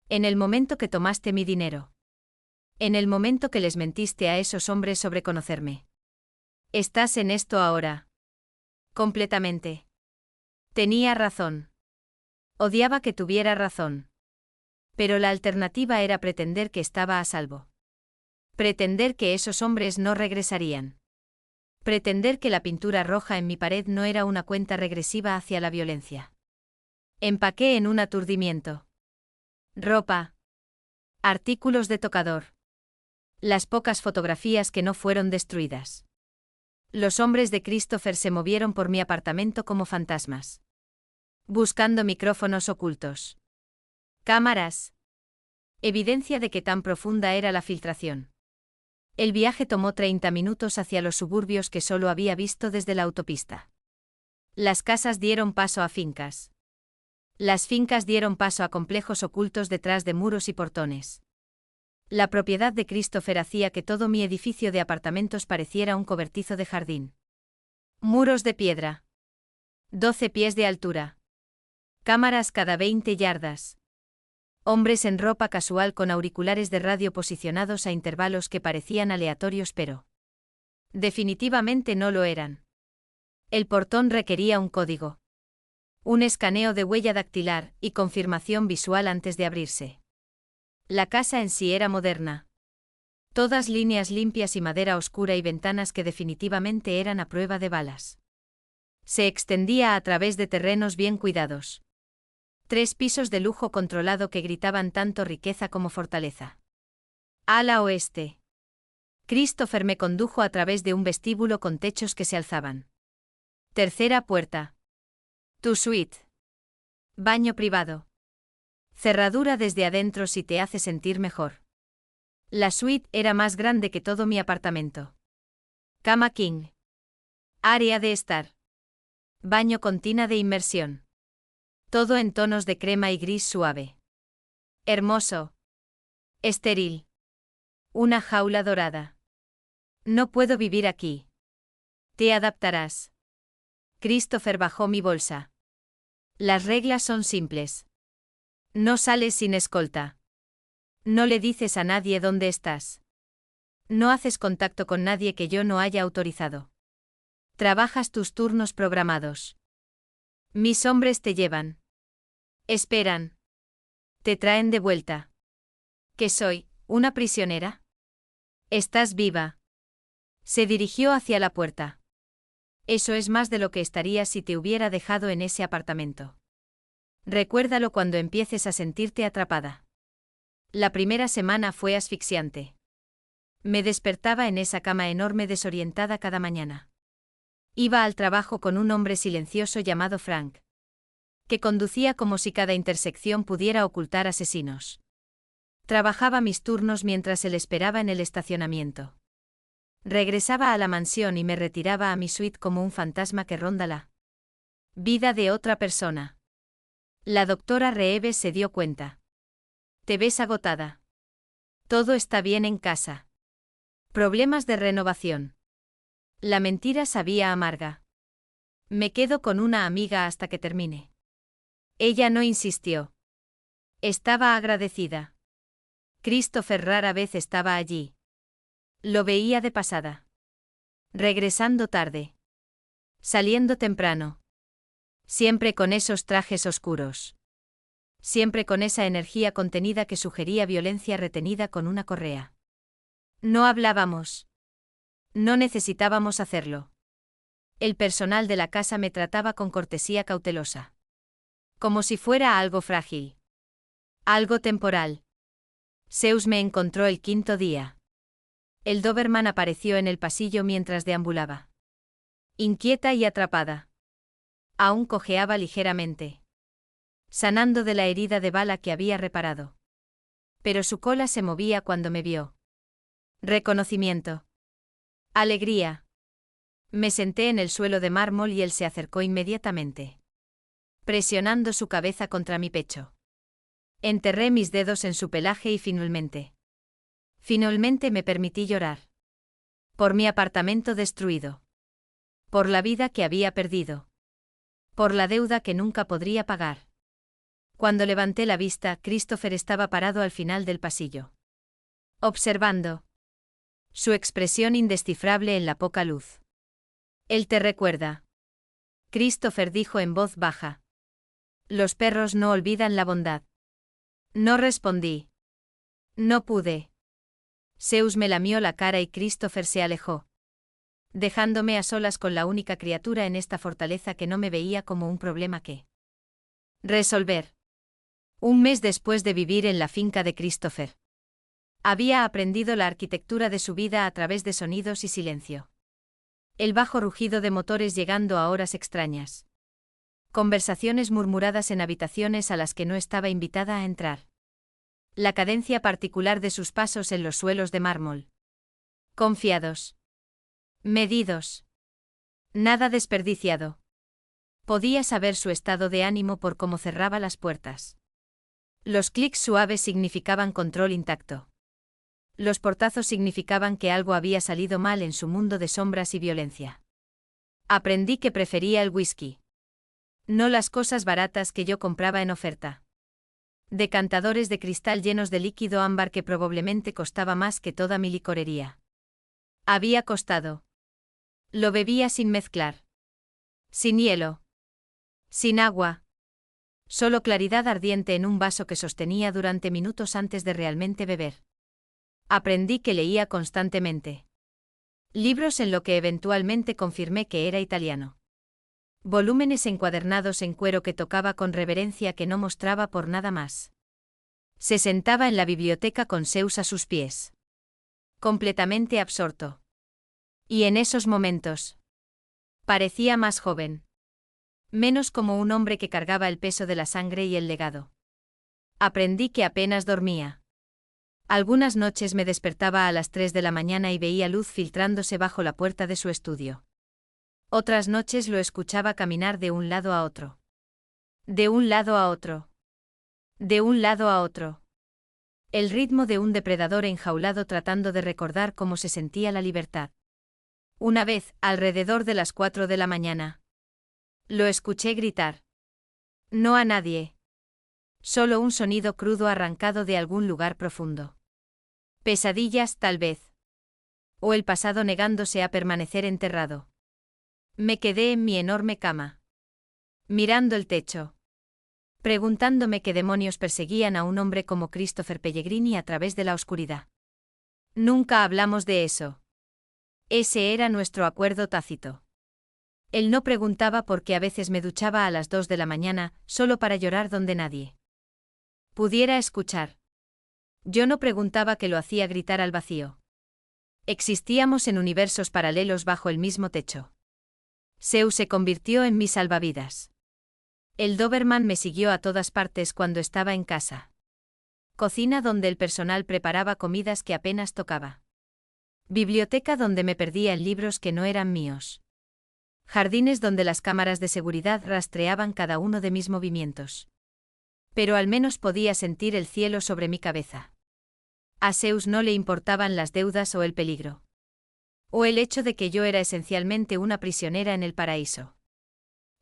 En el momento que tomaste mi dinero. En el momento que les mentiste a esos hombres sobre conocerme. Estás en esto ahora. Completamente. Tenía razón. Odiaba que tuviera razón. Pero la alternativa era pretender que estaba a salvo. Pretender que esos hombres no regresarían. Pretender que la pintura roja en mi pared no era una cuenta regresiva hacia la violencia. Empaqué en un aturdimiento. Ropa. Artículos de tocador. Las pocas fotografías que no fueron destruidas. Los hombres de Christopher se movieron por mi apartamento como fantasmas. Buscando micrófonos ocultos. Cámaras. Evidencia de que tan profunda era la filtración. El viaje tomó 30 minutos hacia los suburbios que solo había visto desde la autopista. Las casas dieron paso a fincas. Las fincas dieron paso a complejos ocultos detrás de muros y portones. La propiedad de Christopher hacía que todo mi edificio de apartamentos pareciera un cobertizo de jardín. Muros de piedra. 12 pies de altura. Cámaras cada 20 yardas. Hombres en ropa casual con auriculares de radio posicionados a intervalos que parecían aleatorios pero definitivamente no lo eran. El portón requería un código. Un escaneo de huella dactilar y confirmación visual antes de abrirse. La casa en sí era moderna. Todas líneas limpias y madera oscura y ventanas que definitivamente eran a prueba de balas. Se extendía a través de terrenos bien cuidados. 3 pisos de lujo controlado que gritaban tanto riqueza como fortaleza. Ala oeste. Christopher me condujo a través de un vestíbulo con techos que se alzaban. Tercera puerta. Tu suite. Baño privado. Cerradura desde adentro si te hace sentir mejor. La suite era más grande que todo mi apartamento. Cama king. Área de estar. Baño con tina de inmersión. Todo en tonos de crema y gris suave. Hermoso. Estéril. Una jaula dorada. No puedo vivir aquí. Te adaptarás. Christopher bajó mi bolsa. Las reglas son simples. No sales sin escolta. No le dices a nadie dónde estás. No haces contacto con nadie que yo no haya autorizado. Trabajas tus turnos programados. Mis hombres te llevan. Esperan. Te traen de vuelta. ¿Qué soy, una prisionera? Estás viva. Se dirigió hacia la puerta. Eso es más de lo que estaría si te hubiera dejado en ese apartamento. Recuérdalo cuando empieces a sentirte atrapada. La primera semana fue asfixiante. Me despertaba en esa cama enorme desorientada cada mañana. Iba al trabajo con un hombre silencioso llamado Frank, que conducía como si cada intersección pudiera ocultar asesinos. Trabajaba mis turnos mientras él esperaba en el estacionamiento. Regresaba a la mansión y me retiraba a mi suite como un fantasma que ronda la vida de otra persona. La doctora Reeves se dio cuenta. Te ves agotada. Todo está bien en casa. Problemas de renovación. La mentira sabía amarga. Me quedo con una amiga hasta que termine. Ella no insistió. Estaba agradecida. Christopher rara vez estaba allí. Lo veía de pasada. Regresando tarde. Saliendo temprano. Siempre con esos trajes oscuros. Siempre con esa energía contenida que sugería violencia retenida con una correa. No hablábamos. No necesitábamos hacerlo. El personal de la casa me trataba con cortesía cautelosa. Como si fuera algo frágil. Algo temporal. Zeus me encontró el 5.º día. El Doberman apareció en el pasillo mientras deambulaba. Inquieta y atrapada. Aún cojeaba ligeramente. Sanando de la herida de bala que había reparado. Pero su cola se movía cuando me vio. Reconocimiento. Alegría. Me senté en el suelo de mármol y él se acercó inmediatamente. Presionando su cabeza contra mi pecho. Enterré mis dedos en su pelaje y finalmente me permití llorar. Por mi apartamento destruido. Por la vida que había perdido. Por la deuda que nunca podría pagar. Cuando levanté la vista, Christopher estaba parado al final del pasillo. Observando. Su expresión indescifrable en la poca luz. Él te recuerda. Christopher dijo en voz baja. Los perros no olvidan la bondad. No respondí. No pude. Zeus me lamió la cara y Christopher se alejó. Dejándome a solas con la única criatura en esta fortaleza que no me veía como un problema que resolver. Un mes después de vivir en la finca de Christopher. Había aprendido la arquitectura de su vida a través de sonidos y silencio. El bajo rugido de motores llegando a horas extrañas. Conversaciones murmuradas en habitaciones a las que no estaba invitada a entrar. La cadencia particular de sus pasos en los suelos de mármol. Confiados. Medidos. Nada desperdiciado. Podía saber su estado de ánimo por cómo cerraba las puertas. Los clics suaves significaban control intacto. Los portazos significaban que algo había salido mal en su mundo de sombras y violencia. Aprendí que prefería el whisky. No las cosas baratas que yo compraba en oferta. Decantadores de cristal llenos de líquido ámbar que probablemente costaba más que toda mi licorería. Había costado. Lo bebía sin mezclar. Sin hielo. Sin agua. Solo claridad ardiente en un vaso que sostenía durante minutos antes de realmente beber. Aprendí que leía constantemente. Libros en lo que eventualmente confirmé que era italiano. Volúmenes encuadernados en cuero que tocaba con reverencia que no mostraba por nada más. Se sentaba en la biblioteca con Zeus a sus pies. Completamente absorto. Y en esos momentos. Parecía más joven. Menos como un hombre que cargaba el peso de la sangre y el legado. Aprendí que apenas dormía. Algunas noches me despertaba a las 3 de la mañana y veía luz filtrándose bajo la puerta de su estudio. Otras noches lo escuchaba caminar de un lado a otro. De un lado a otro. De un lado a otro. El ritmo de un depredador enjaulado tratando de recordar cómo se sentía la libertad. Una vez, alrededor de las 4 de la mañana. Lo escuché gritar. No a nadie. Solo un sonido crudo arrancado de algún lugar profundo. Pesadillas, tal vez. O el pasado negándose a permanecer enterrado. Me quedé en mi enorme cama. Mirando el techo. Preguntándome qué demonios perseguían a un hombre como Christopher Pellegrini a través de la oscuridad. Nunca hablamos de eso. Ese era nuestro acuerdo tácito. Él no preguntaba por qué a veces me duchaba a las 2 de la mañana, solo para llorar donde nadie pudiera escuchar. Yo no preguntaba qué lo hacía gritar al vacío. Existíamos en universos paralelos bajo el mismo techo. Zeus se convirtió en mi salvavidas. El Doberman me siguió a todas partes cuando estaba en casa. Cocina donde el personal preparaba comidas que apenas tocaba. Biblioteca donde me perdía en libros que no eran míos. Jardines donde las cámaras de seguridad rastreaban cada uno de mis movimientos. Pero al menos podía sentir el cielo sobre mi cabeza. A Zeus no le importaban las deudas o el peligro. O el hecho de que yo era esencialmente una prisionera en el paraíso.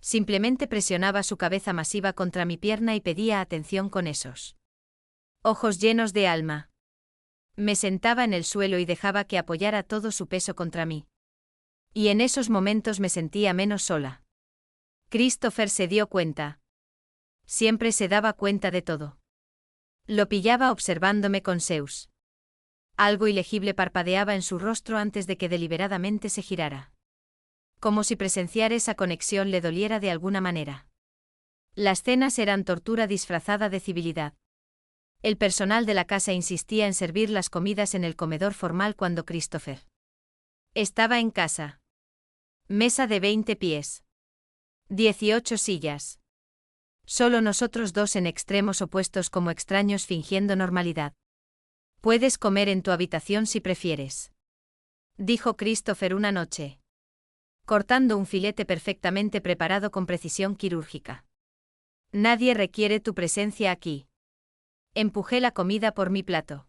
Simplemente presionaba su cabeza masiva contra mi pierna y pedía atención con esos ojos llenos de alma. Me sentaba en el suelo y dejaba que apoyara todo su peso contra mí. Y en esos momentos me sentía menos sola. Christopher se dio cuenta. Siempre se daba cuenta de todo. Lo pillaba observándome con Zeus. Algo ilegible parpadeaba en su rostro antes de que deliberadamente se girara. Como si presenciar esa conexión le doliera de alguna manera. Las cenas eran tortura disfrazada de civilidad. El personal de la casa insistía en servir las comidas en el comedor formal cuando Christopher estaba en casa. Mesa de 20 pies. 18 sillas. Solo nosotros dos en extremos opuestos como extraños fingiendo normalidad. Puedes comer en tu habitación si prefieres. Dijo Christopher una noche. Cortando un filete perfectamente preparado con precisión quirúrgica. Nadie requiere tu presencia aquí. Empujé la comida por mi plato.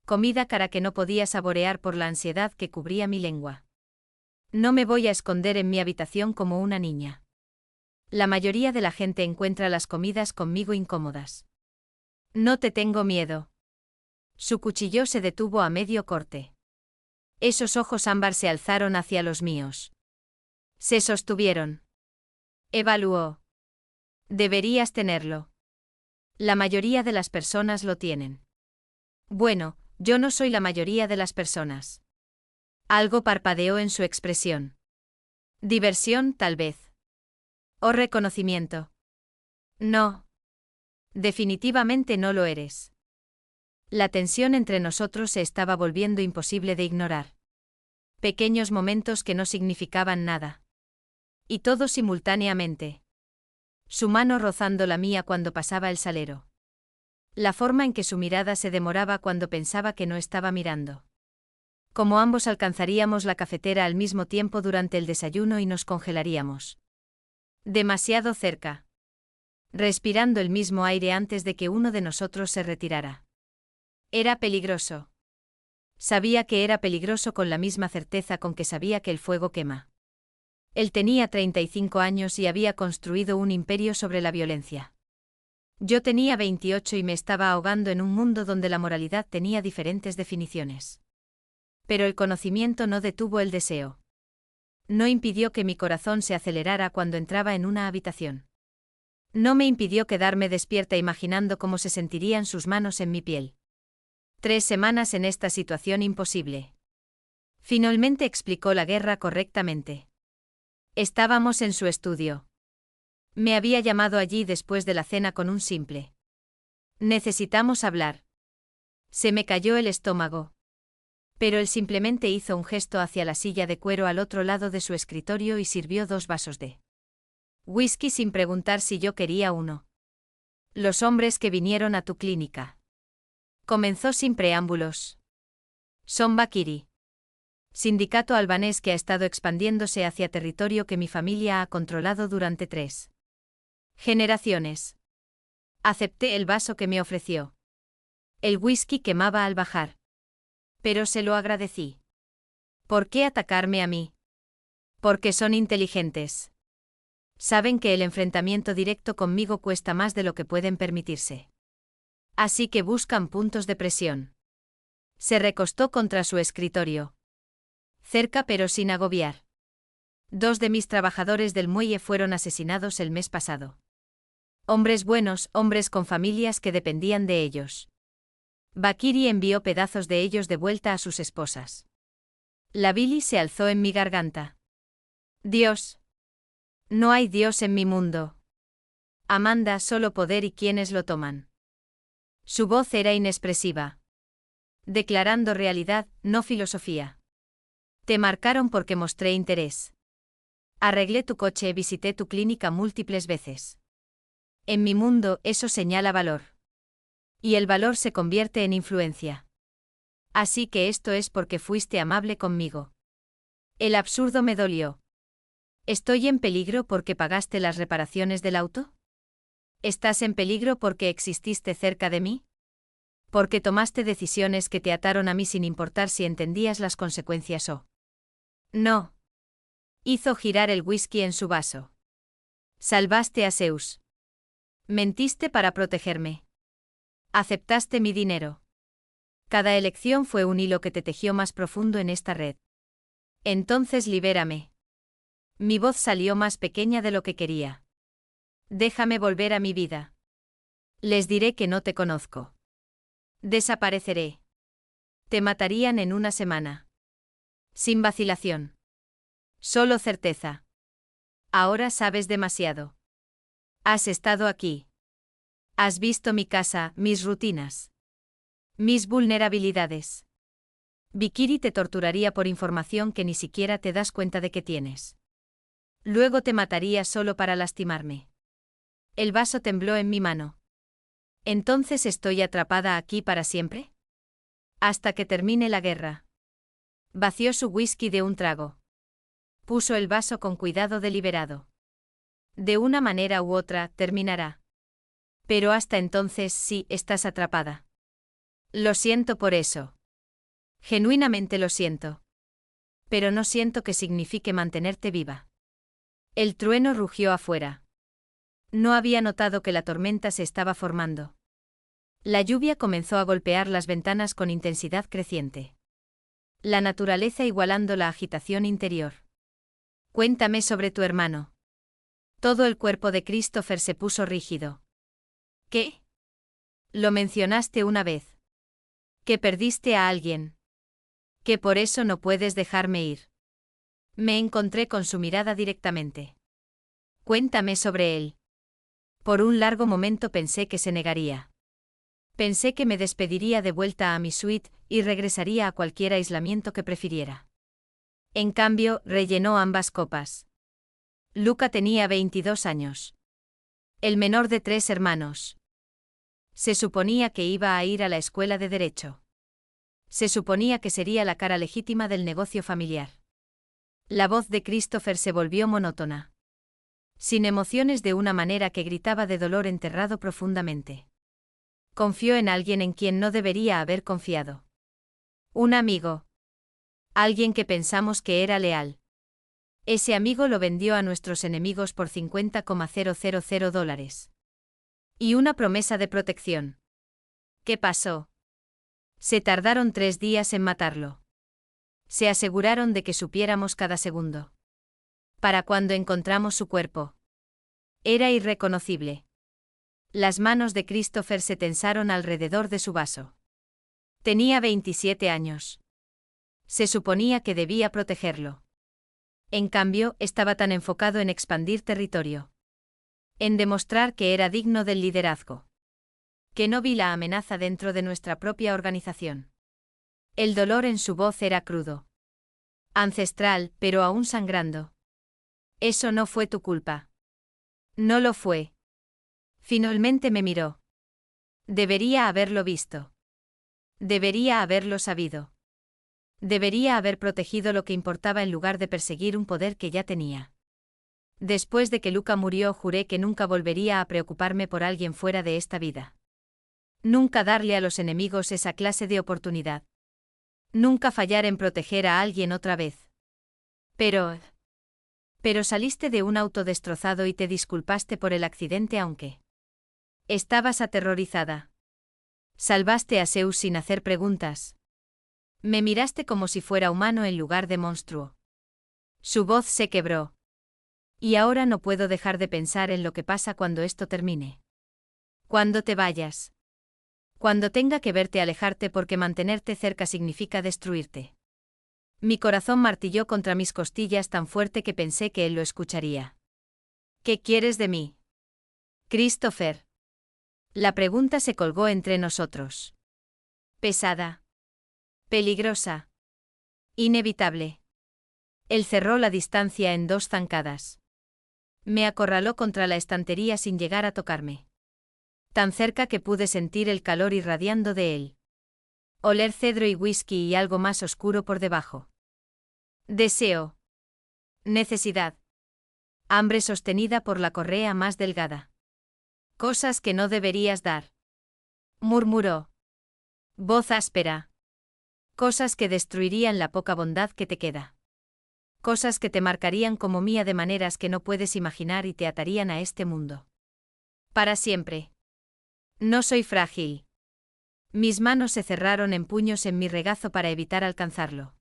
Comida cara que no podía saborear por la ansiedad que cubría mi lengua. No me voy a esconder en mi habitación como una niña. La mayoría de la gente encuentra las comidas conmigo incómodas. No te tengo miedo. Su cuchillo se detuvo a medio corte. Esos ojos ámbar se alzaron hacia los míos. Se sostuvieron. Evaluó. Deberías tenerlo. La mayoría de las personas lo tienen. Bueno, yo no soy la mayoría de las personas. Algo parpadeó en su expresión. Diversión, tal vez. O reconocimiento. No. Definitivamente no lo eres. La tensión entre nosotros se estaba volviendo imposible de ignorar. Pequeños momentos que no significaban nada. Y todo simultáneamente. Su mano rozando la mía cuando pasaba el salero. La forma en que su mirada se demoraba cuando pensaba que no estaba mirando. Como ambos alcanzaríamos la cafetera al mismo tiempo durante el desayuno y nos congelaríamos. Demasiado cerca. Respirando el mismo aire antes de que uno de nosotros se retirara. Era peligroso. Sabía que era peligroso con la misma certeza con que sabía que el fuego quema. Él tenía 35 años y había construido un imperio sobre la violencia. Yo tenía 28 y me estaba ahogando en un mundo donde la moralidad tenía diferentes definiciones. Pero el conocimiento no detuvo el deseo. No impidió que mi corazón se acelerara cuando entraba en una habitación. No me impidió quedarme despierta imaginando cómo se sentirían sus manos en mi piel. 3 semanas en esta situación imposible. Finalmente explicó la guerra correctamente. Estábamos en su estudio. Me había llamado allí después de la cena con un simple: necesitamos hablar. Se me cayó el estómago. Pero él simplemente hizo un gesto hacia la silla de cuero al otro lado de su escritorio y sirvió 2 vasos de whisky sin preguntar si yo quería uno. Los hombres que vinieron a tu clínica. Comenzó sin preámbulos. Son Bakiri. Sindicato albanés que ha estado expandiéndose hacia territorio que mi familia ha controlado durante 3 generaciones. Acepté el vaso que me ofreció. El whisky quemaba al bajar. Pero se lo agradecí. ¿Por qué atacarme a mí? Porque son inteligentes. Saben que el enfrentamiento directo conmigo cuesta más de lo que pueden permitirse. Así que buscan puntos de presión. Se recostó contra su escritorio. Cerca pero sin agobiar. 2 de mis trabajadores del muelle fueron asesinados el mes pasado. Hombres buenos, hombres con familias que dependían de ellos. Bakiri envió pedazos de ellos de vuelta a sus esposas. La bilis se alzó en mi garganta. Dios. No hay Dios en mi mundo. Amanda, solo poder y quienes lo toman. Su voz era inexpresiva. Declarando realidad, no filosofía. Te marcaron porque mostré interés. Arreglé tu coche y visité tu clínica múltiples veces. En mi mundo, eso señala valor. Y el valor se convierte en influencia. Así que esto es porque fuiste amable conmigo. El absurdo me dolió. ¿Estoy en peligro porque pagaste las reparaciones del auto? ¿Estás en peligro porque exististe cerca de mí? ¿Porque tomaste decisiones que te ataron a mí sin importar si entendías las consecuencias o no? Hizo girar el whisky en su vaso. Salvaste a Zeus. Mentiste para protegerme. Aceptaste mi dinero. Cada elección fue un hilo que te tejió más profundo en esta red. Entonces libérame. Mi voz salió más pequeña de lo que quería. Déjame volver a mi vida. Les diré que no te conozco. Desapareceré. Te matarían en una semana. Sin vacilación. Solo certeza. Ahora sabes demasiado. Has estado aquí. Has visto mi casa, mis rutinas. Mis vulnerabilidades. Bakiri te torturaría por información que ni siquiera te das cuenta de que tienes. Luego te mataría solo para lastimarme. El vaso tembló en mi mano. ¿Entonces estoy atrapada aquí para siempre? Hasta que termine la guerra. Vació su whisky de un trago. Puso el vaso con cuidado deliberado. De una manera u otra, terminará. Pero hasta entonces sí, estás atrapada. Lo siento por eso. Genuinamente lo siento. Pero no siento que signifique mantenerte viva. El trueno rugió afuera. No había notado que la tormenta se estaba formando. La lluvia comenzó a golpear las ventanas con intensidad creciente. La naturaleza igualando la agitación interior. Cuéntame sobre tu hermano. Todo el cuerpo de Christopher se puso rígido. ¿Qué? Lo mencionaste una vez. Que perdiste a alguien. Que por eso no puedes dejarme ir. Me encontré con su mirada directamente. Cuéntame sobre él. Por un largo momento pensé que se negaría. Pensé que me despediría de vuelta a mi suite y regresaría a cualquier aislamiento que prefiriera. En cambio, rellenó ambas copas. Luca tenía 22 años. El menor de 3 hermanos. Se suponía que iba a ir a la escuela de Derecho. Se suponía que sería la cara legítima del negocio familiar. La voz de Christopher se volvió monótona. Sin emociones, de una manera que gritaba de dolor enterrado profundamente. Confió en alguien en quien no debería haber confiado. Un amigo. Alguien que pensamos que era leal. Ese amigo lo vendió a nuestros enemigos por $50,000. Y una promesa de protección. ¿Qué pasó? Se tardaron 3 días en matarlo. Se aseguraron de que supiéramos cada segundo. Para cuando encontramos su cuerpo. Era irreconocible. Las manos de Christopher se tensaron alrededor de su vaso. Tenía 27 años. Se suponía que debía protegerlo. En cambio, estaba tan enfocado en expandir territorio. En demostrar que era digno del liderazgo. Que no vi la amenaza dentro de nuestra propia organización. El dolor en su voz era crudo. Ancestral, pero aún sangrando. Eso no fue tu culpa. No lo fue. Finalmente me miró. Debería haberlo visto. Debería haberlo sabido. Debería haber protegido lo que importaba en lugar de perseguir un poder que ya tenía. Después de que Luca murió, juré que nunca volvería a preocuparme por alguien fuera de esta vida. Nunca darle a los enemigos esa clase de oportunidad. Nunca fallar en proteger a alguien otra vez. Pero saliste de un auto destrozado y te disculpaste por el accidente aunque estabas aterrorizada. Salvaste a Zeus sin hacer preguntas. Me miraste como si fuera humano en lugar de monstruo. Su voz se quebró. Y ahora no puedo dejar de pensar en lo que pasa cuando esto termine. Cuando te vayas. Cuando tenga que verte alejarte porque mantenerte cerca significa destruirte. Mi corazón martilló contra mis costillas tan fuerte que pensé que él lo escucharía. ¿Qué quieres de mí? Christopher. La pregunta se colgó entre nosotros. Pesada. Peligrosa. Inevitable. Él cerró la distancia en 2 zancadas. Me acorraló contra la estantería sin llegar a tocarme. Tan cerca que pude sentir el calor irradiando de él. Oler cedro y whisky y algo más oscuro por debajo. Deseo. Necesidad. Hambre sostenida por la correa más delgada. Cosas que no deberías dar. Murmuró. Voz áspera. Cosas que destruirían la poca bondad que te queda. Cosas que te marcarían como mía de maneras que no puedes imaginar y te atarían a este mundo. Para siempre. No soy frágil. Mis manos se cerraron en puños en mi regazo para evitar alcanzarlo.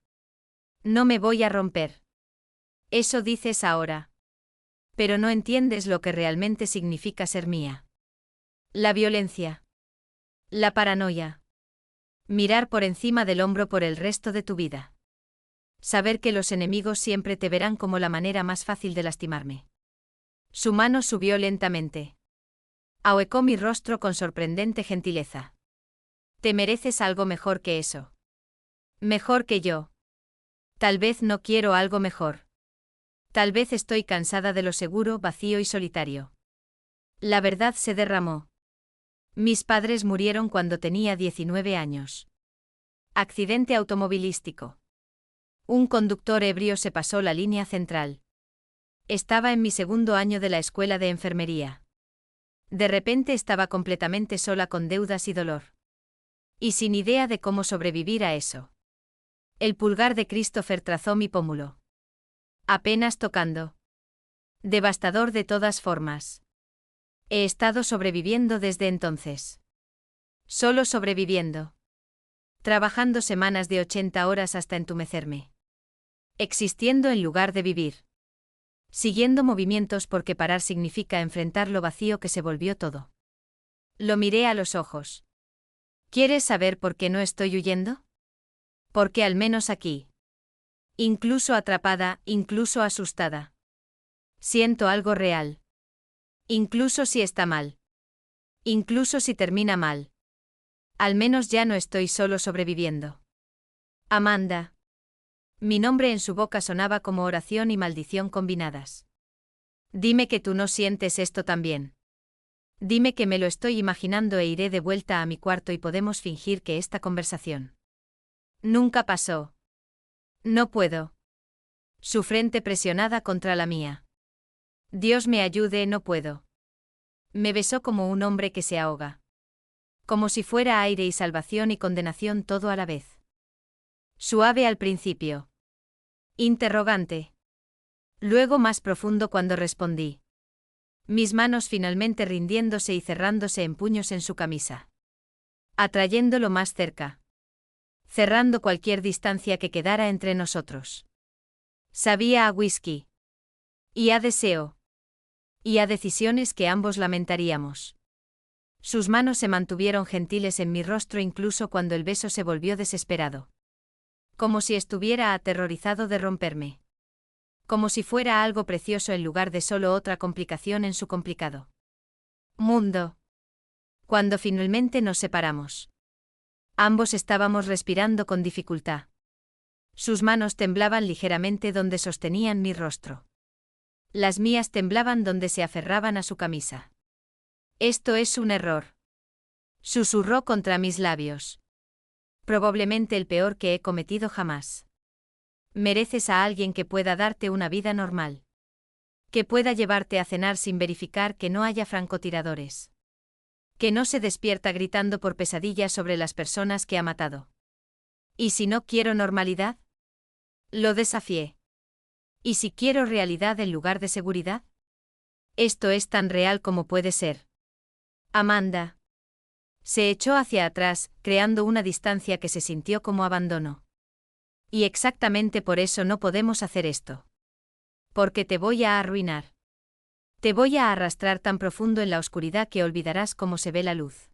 No me voy a romper. Eso dices ahora. Pero no entiendes lo que realmente significa ser mía. La violencia. La paranoia. Mirar por encima del hombro por el resto de tu vida. Saber que los enemigos siempre te verán como la manera más fácil de lastimarme. Su mano subió lentamente. Ahuecó mi rostro con sorprendente gentileza. Te mereces algo mejor que eso. Mejor que yo. Tal vez no quiero algo mejor. Tal vez estoy cansada de lo seguro, vacío y solitario. La verdad se derramó. Mis padres murieron cuando tenía 19 años. Accidente automovilístico. Un conductor ebrio se pasó la línea central. Estaba en mi 2º año de la escuela de enfermería. De repente estaba completamente sola con deudas y dolor. Y sin idea de cómo sobrevivir a eso. El pulgar de Christopher trazó mi pómulo. Apenas tocando. Devastador de todas formas. He estado sobreviviendo desde entonces. Solo sobreviviendo. Trabajando semanas de 80 horas hasta entumecerme. Existiendo en lugar de vivir. Siguiendo movimientos porque parar significa enfrentar lo vacío que se volvió todo. Lo miré a los ojos. ¿Quieres saber por qué no estoy huyendo? Porque al menos aquí. Incluso atrapada, incluso asustada. Siento algo real. Incluso si está mal. Incluso si termina mal. Al menos ya no estoy solo sobreviviendo. Amanda. Mi nombre en su boca sonaba como oración y maldición combinadas. Dime que tú no sientes esto también. Dime que me lo estoy imaginando e iré de vuelta a mi cuarto y podemos fingir que esta conversación nunca pasó. No puedo. Su frente presionada contra la mía. Dios me ayude, no puedo. Me besó como un hombre que se ahoga. Como si fuera aire y salvación y condenación todo a la vez. Suave al principio. Interrogante. Luego más profundo cuando respondí. Mis manos finalmente rindiéndose y cerrándose en puños en su camisa. Atrayéndolo más cerca. Cerrando cualquier distancia que quedara entre nosotros. Sabía a whisky. Y a deseo. Y a decisiones que ambos lamentaríamos. Sus manos se mantuvieron gentiles en mi rostro incluso cuando el beso se volvió desesperado. Como si estuviera aterrorizado de romperme. Como si fuera algo precioso en lugar de solo otra complicación en su complicado mundo. Cuando finalmente nos separamos. Ambos estábamos respirando con dificultad. Sus manos temblaban ligeramente donde sostenían mi rostro. Las mías temblaban donde se aferraban a su camisa. Esto es un error. Susurró contra mis labios. Probablemente el peor que he cometido jamás. Mereces a alguien que pueda darte una vida normal. Que pueda llevarte a cenar sin verificar que no haya francotiradores. Que no se despierta gritando por pesadillas sobre las personas que ha matado. ¿Y si no quiero normalidad? Lo desafié. ¿Y si quiero realidad en lugar de seguridad? Esto es tan real como puede ser. Amanda. Se echó hacia atrás, creando una distancia que se sintió como abandono. Y exactamente por eso no podemos hacer esto. Porque te voy a arruinar. Te voy a arrastrar tan profundo en la oscuridad que olvidarás cómo se ve la luz.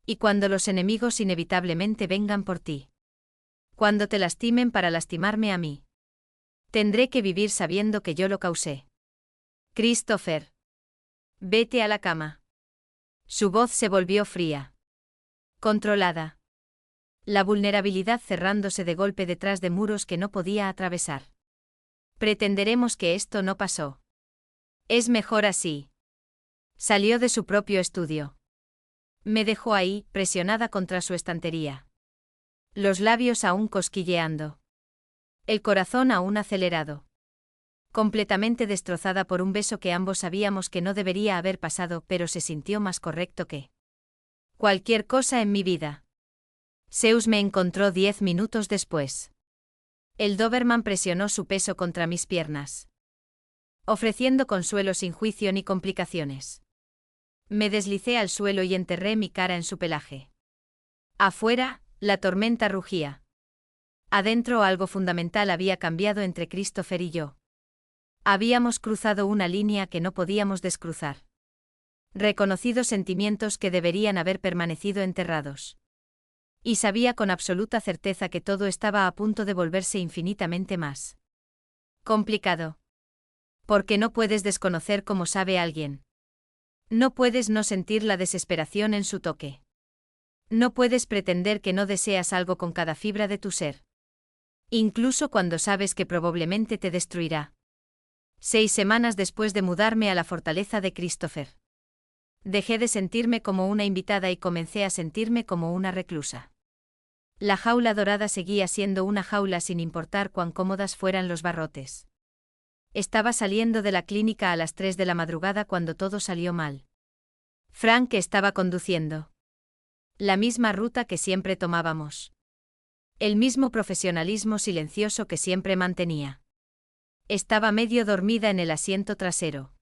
Y cuando los enemigos inevitablemente vengan por ti. Cuando te lastimen para lastimarme a mí. Tendré que vivir sabiendo que yo lo causé. Christopher. Vete a la cama. Su voz se volvió fría. Controlada. La vulnerabilidad cerrándose de golpe detrás de muros que no podía atravesar. Pretenderemos que esto no pasó. Es mejor así. Salió de su propio estudio. Me dejó ahí, presionada contra su estantería. Los labios aún cosquilleando. El corazón aún acelerado. Completamente destrozada por un beso que ambos sabíamos que no debería haber pasado, pero se sintió más correcto que cualquier cosa en mi vida. Zeus me encontró 10 minutos después. El Doberman presionó su peso contra mis piernas, ofreciendo consuelo sin juicio ni complicaciones. Me deslicé al suelo y enterré mi cara en su pelaje. Afuera, la tormenta rugía. Adentro algo fundamental había cambiado entre Christopher y yo. Habíamos cruzado una línea que no podíamos descruzar. Reconocido sentimientos que deberían haber permanecido enterrados. Y sabía con absoluta certeza que todo estaba a punto de volverse infinitamente más complicado. Porque no puedes desconocer cómo sabe alguien. No puedes no sentir la desesperación en su toque. No puedes pretender que no deseas algo con cada fibra de tu ser. Incluso cuando sabes que probablemente te destruirá. 6 semanas después de mudarme a la fortaleza de Christopher. Dejé de sentirme como una invitada y comencé a sentirme como una reclusa. La jaula dorada seguía siendo una jaula sin importar cuán cómodas fueran los barrotes. Estaba saliendo de la clínica a las 3 de la madrugada cuando todo salió mal. Frank estaba conduciendo. La misma ruta que siempre tomábamos. El mismo profesionalismo silencioso que siempre mantenía. Estaba medio dormida en el asiento trasero.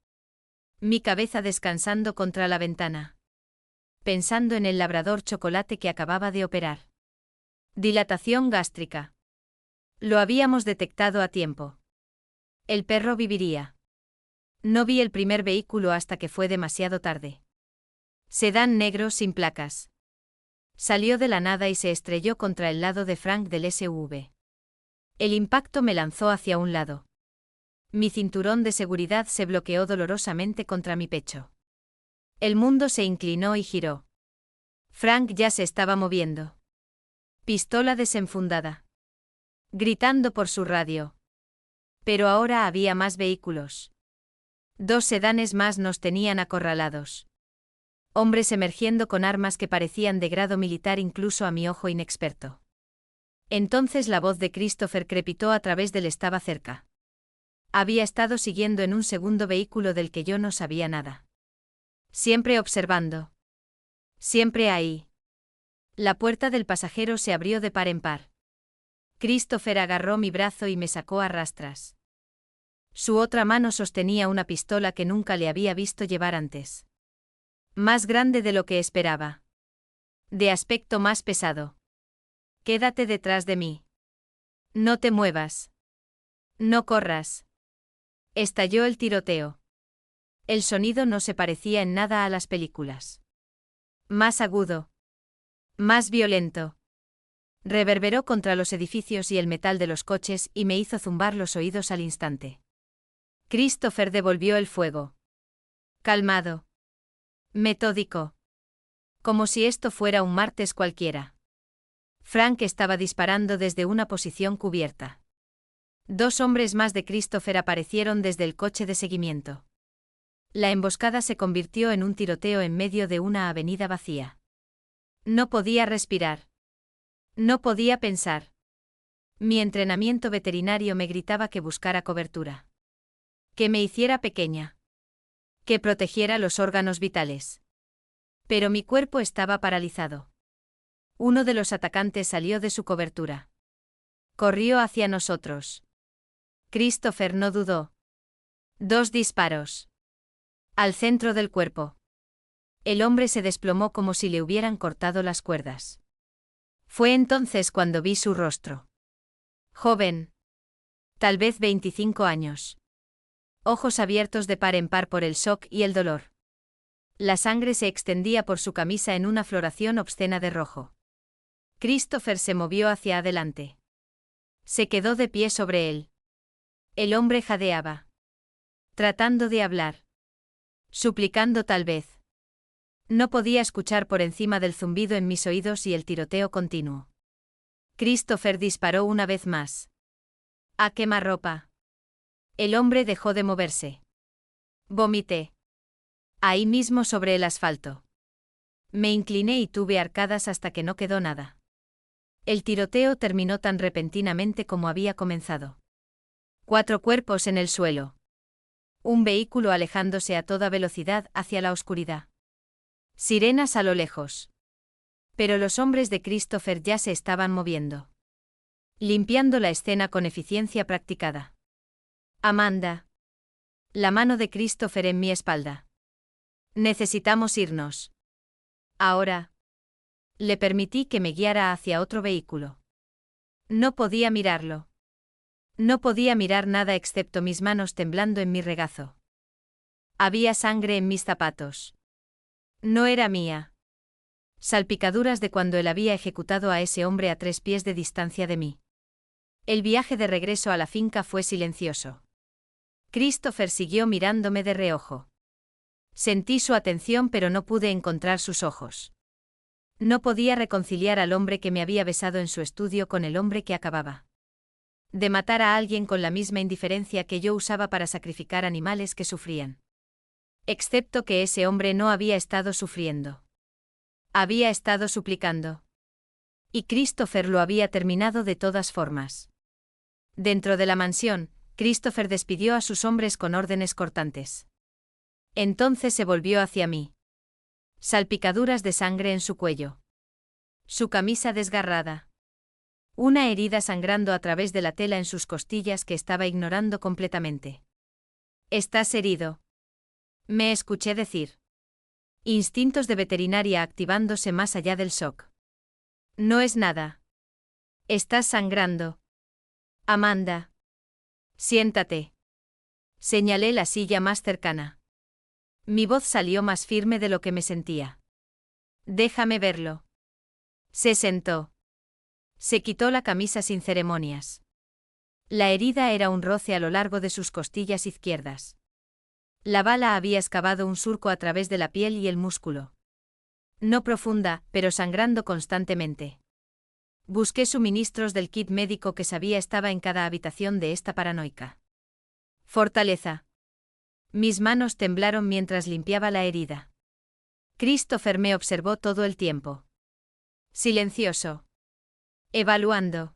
Mi cabeza descansando contra la ventana. Pensando en el labrador chocolate que acababa de operar. Dilatación gástrica. Lo habíamos detectado a tiempo. El perro viviría. No vi el primer vehículo hasta que fue demasiado tarde. Sedán negro sin placas. Salió de la nada y se estrelló contra el lado de Frank del SUV. El impacto me lanzó hacia un lado. Mi cinturón de seguridad se bloqueó dolorosamente contra mi pecho. El mundo se inclinó y giró. Frank ya se estaba moviendo. Pistola desenfundada. Gritando por su radio. Pero ahora había más vehículos. 2 sedanes más nos tenían acorralados. Hombres emergiendo con armas que parecían de grado militar incluso a mi ojo inexperto. Entonces la voz de Christopher crepitó a través del estaba cerca. Había estado siguiendo en un segundo vehículo del que yo no sabía nada. Siempre observando. Siempre ahí. La puerta del pasajero se abrió de par en par. Christopher agarró mi brazo y me sacó a rastras. Su otra mano sostenía una pistola que nunca le había visto llevar antes. Más grande de lo que esperaba. De aspecto más pesado. Quédate detrás de mí. No te muevas. No corras. Estalló el tiroteo. El sonido no se parecía en nada a las películas. Más agudo. Más violento. Reverberó contra los edificios y el metal de los coches y me hizo zumbar los oídos al instante. Christopher devolvió el fuego. Calmado. Metódico. Como si esto fuera un martes cualquiera. Frank estaba disparando desde una posición cubierta. 2 hombres más de Christopher aparecieron desde el coche de seguimiento. La emboscada se convirtió en un tiroteo en medio de una avenida vacía. No podía respirar. No podía pensar. Mi entrenamiento veterinario me gritaba que buscara cobertura. Que me hiciera pequeña. Que protegiera los órganos vitales. Pero mi cuerpo estaba paralizado. Uno de los atacantes salió de su cobertura. Corrió hacia nosotros. Christopher no dudó. 2 disparos. Al centro del cuerpo. El hombre se desplomó como si le hubieran cortado las cuerdas. Fue entonces cuando vi su rostro. Joven. Tal vez 25 años. Ojos abiertos de par en par por el shock y el dolor. La sangre se extendía por su camisa en una floración obscena de rojo. Christopher se movió hacia adelante. Se quedó de pie sobre él. El hombre jadeaba. Tratando de hablar. Suplicando tal vez. No podía escuchar por encima del zumbido en mis oídos y el tiroteo continuo. Christopher disparó una vez más. A quemarropa. El hombre dejó de moverse. Vomité. Ahí mismo sobre el asfalto. Me incliné y tuve arcadas hasta que no quedó nada. El tiroteo terminó tan repentinamente como había comenzado. 4 cuerpos en el suelo. Un vehículo alejándose a toda velocidad hacia la oscuridad. Sirenas a lo lejos. Pero los hombres de Christopher ya se estaban moviendo. Limpiando la escena con eficiencia practicada. Amanda. La mano de Christopher en mi espalda. Necesitamos irnos. Ahora. Le permití que me guiara hacia otro vehículo. No podía mirarlo. No podía mirar nada excepto mis manos temblando en mi regazo. Había sangre en mis zapatos. No era mía. Salpicaduras de cuando él había ejecutado a ese hombre a 3 pies de distancia de mí. El viaje de regreso a la finca fue silencioso. Christopher siguió mirándome de reojo. Sentí su atención pero no pude encontrar sus ojos. No podía reconciliar al hombre que me había besado en su estudio con el hombre que acababa de matar a alguien con la misma indiferencia que yo usaba para sacrificar animales que sufrían. Excepto que ese hombre no había estado sufriendo. Había estado suplicando. Y Christopher lo había terminado de todas formas. Dentro de la mansión, Christopher despidió a sus hombres con órdenes cortantes. Entonces se volvió hacia mí. Salpicaduras de sangre en su cuello. Su camisa desgarrada. Una herida sangrando a través de la tela en sus costillas que estaba ignorando completamente. «¿Estás herido?», me escuché decir. Instintos de veterinaria activándose más allá del shock. «No es nada. Estás sangrando. Amanda. Siéntate». Señalé la silla más cercana. Mi voz salió más firme de lo que me sentía. «Déjame verlo». Se sentó. Se quitó la camisa sin ceremonias. La herida era un roce a lo largo de sus costillas izquierdas. La bala había excavado un surco a través de la piel y el músculo. No profunda, pero sangrando constantemente. Busqué suministros del kit médico que sabía estaba en cada habitación de esta paranoica. Fortaleza. Mis manos temblaron mientras limpiaba la herida. Christopher me observó todo el tiempo. Silencioso. Evaluando.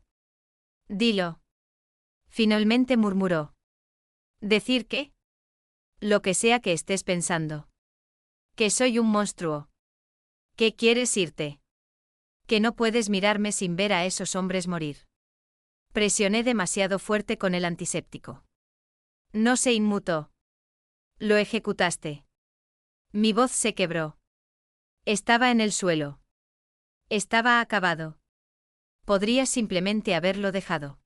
Dilo. Finalmente murmuró. ¿Decir qué? Lo que sea que estés pensando. Que soy un monstruo. ¿Qué quieres irte? Que no puedes mirarme sin ver a esos hombres morir. Presioné demasiado fuerte con el antiséptico. No se inmutó. Lo ejecutaste. Mi voz se quebró. Estaba en el suelo. Estaba acabado. Podría simplemente haberlo dejado.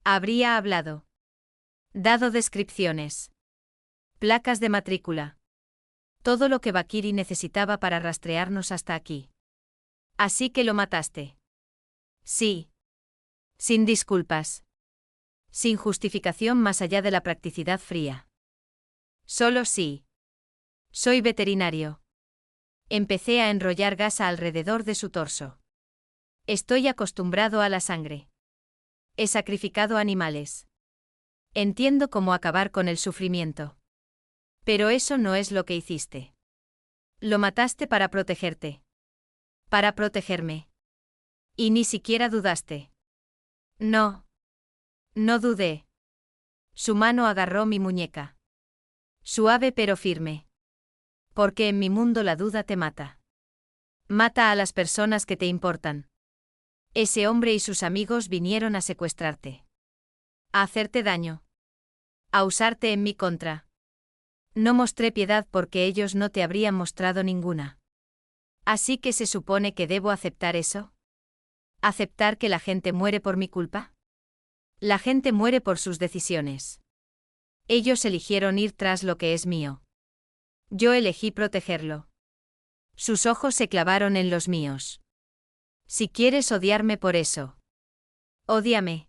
Habría hablado. Dado descripciones. Placas de matrícula. Todo lo que Bakiri necesitaba para rastrearnos hasta aquí. Así que lo mataste. Sí. Sin disculpas. Sin justificación más allá de la practicidad fría. Solo sí. Soy veterinario. Empecé a enrollar gasa alrededor de su torso. Estoy acostumbrado a la sangre. He sacrificado animales. Entiendo cómo acabar con el sufrimiento. Pero eso no es lo que hiciste. Lo mataste para protegerte. Para protegerme. Y ni siquiera dudaste. No. No dudé. Su mano agarró mi muñeca. Suave pero firme. Porque en mi mundo la duda te mata. Mata a las personas que te importan. Ese hombre y sus amigos vinieron a secuestrarte. A hacerte daño. A usarte en mi contra. No mostré piedad porque ellos no te habrían mostrado ninguna. Así que se supone que debo aceptar eso. ¿Aceptar que la gente muere por mi culpa? La gente muere por sus decisiones. Ellos eligieron ir tras lo que es mío. Yo elegí protegerlo. Sus ojos se clavaron en los míos. Si quieres odiarme por eso. Ódiame.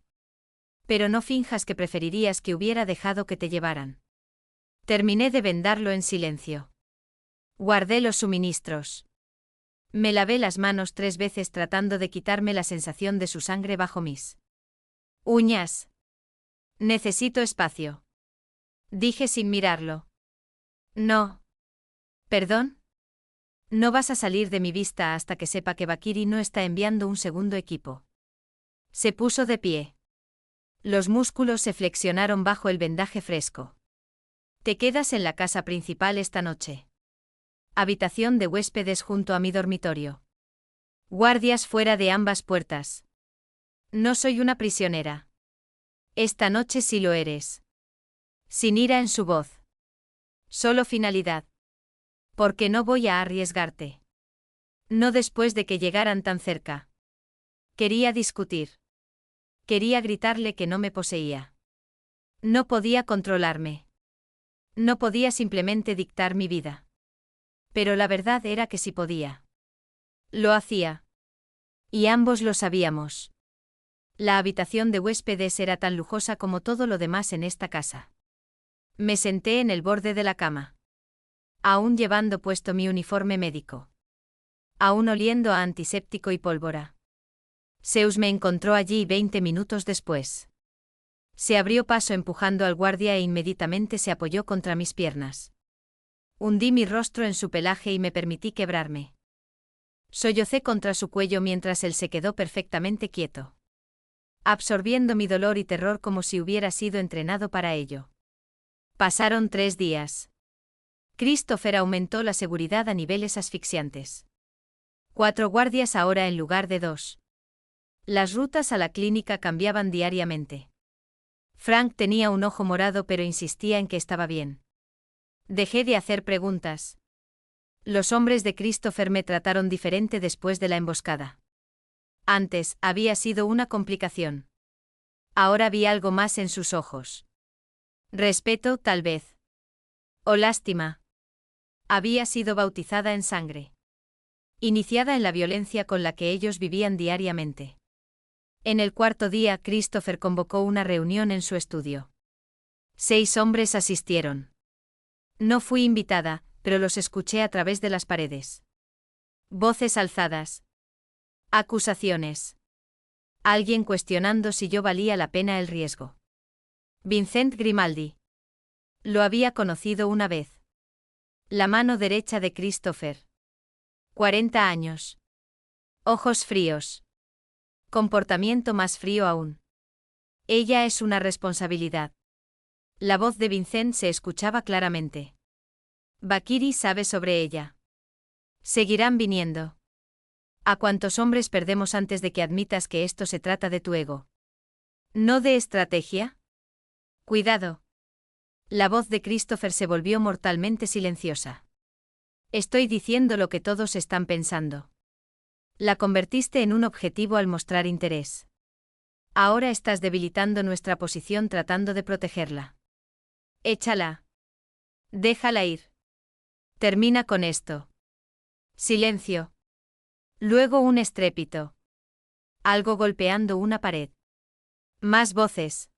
Pero no finjas que preferirías que hubiera dejado que te llevaran. Terminé de vendarlo en silencio. Guardé los suministros. Me lavé las manos 3 veces tratando de quitarme la sensación de su sangre bajo mis uñas. Necesito espacio. Dije sin mirarlo. No. ¿Perdón? No vas a salir de mi vista hasta que sepa que Bakiri no está enviando un segundo equipo. Se puso de pie. Los músculos se flexionaron bajo el vendaje fresco. Te quedas en la casa principal esta noche. Habitación de huéspedes junto a mi dormitorio. Guardias fuera de ambas puertas. No soy una prisionera. Esta noche sí lo eres. Sin ira en su voz. Solo finalidad. Porque no voy a arriesgarte. No después de que llegaran tan cerca. Quería discutir. Quería gritarle que no me poseía. No podía controlarme. No podía simplemente dictar mi vida. Pero la verdad era que sí podía. Lo hacía. Y ambos lo sabíamos. La habitación de huéspedes era tan lujosa como todo lo demás en esta casa. Me senté en el borde de la cama. Aún llevando puesto mi uniforme médico. Aún oliendo a antiséptico y pólvora. Zeus me encontró allí 20 minutos después. Se abrió paso empujando al guardia e inmediatamente se apoyó contra mis piernas. Hundí mi rostro en su pelaje y me permití quebrarme. Sollocé contra su cuello mientras él se quedó perfectamente quieto. Absorbiendo mi dolor y terror como si hubiera sido entrenado para ello. Pasaron 3 días. Christopher aumentó la seguridad a niveles asfixiantes. 4 guardias ahora en lugar de 2. Las rutas a la clínica cambiaban diariamente. Frank tenía un ojo morado pero insistía en que estaba bien. Dejé de hacer preguntas. Los hombres de Christopher me trataron diferente después de la emboscada. Antes, había sido una complicación. Ahora vi algo más en sus ojos. Respeto, tal vez. O lástima. Había sido bautizada en sangre. Iniciada en la violencia con la que ellos vivían diariamente. En el 4.º día, Christopher convocó una reunión en su estudio. 6 hombres asistieron. No fui invitada, pero los escuché a través de las paredes. Voces alzadas. Acusaciones. Alguien cuestionando si yo valía la pena el riesgo. Vincent Grimaldi. Lo había conocido una vez. La mano derecha de Christopher. 40 años. Ojos fríos. Comportamiento más frío aún. Ella es una responsabilidad. La voz de Vincent se escuchaba claramente. Bakiri sabe sobre ella. Seguirán viniendo. ¿A cuántos hombres perdemos antes de que admitas que esto se trata de tu ego? ¿No de estrategia? Cuidado. La voz de Christopher se volvió mortalmente silenciosa. Estoy diciendo lo que todos están pensando. La convertiste en un objetivo al mostrar interés. Ahora estás debilitando nuestra posición tratando de protegerla. Échala. Déjala ir. Termina con esto. Silencio. Luego un estrépito. Algo golpeando una pared. Más voces.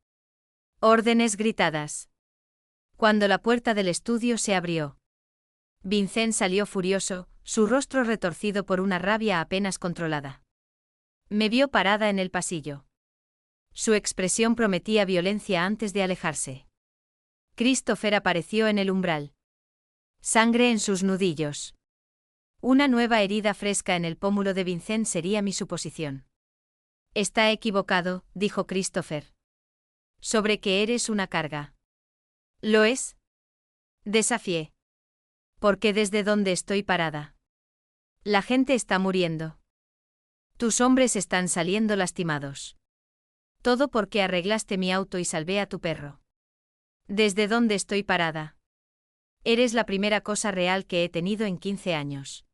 Órdenes gritadas. Cuando la puerta del estudio se abrió, Vincent salió furioso, su rostro retorcido por una rabia apenas controlada. Me vio parada en el pasillo. Su expresión prometía violencia antes de alejarse. Christopher apareció en el umbral. Sangre en sus nudillos. Una nueva herida fresca en el pómulo de Vincent sería mi suposición. Está equivocado, dijo Christopher. Sobre que eres una carga. ¿Lo es? Desafié. Porque desde donde estoy parada. La gente está muriendo. Tus hombres están saliendo lastimados. Todo porque arreglaste mi auto y salvé a tu perro. Desde donde estoy parada. Eres la primera cosa real que he tenido en 15 años.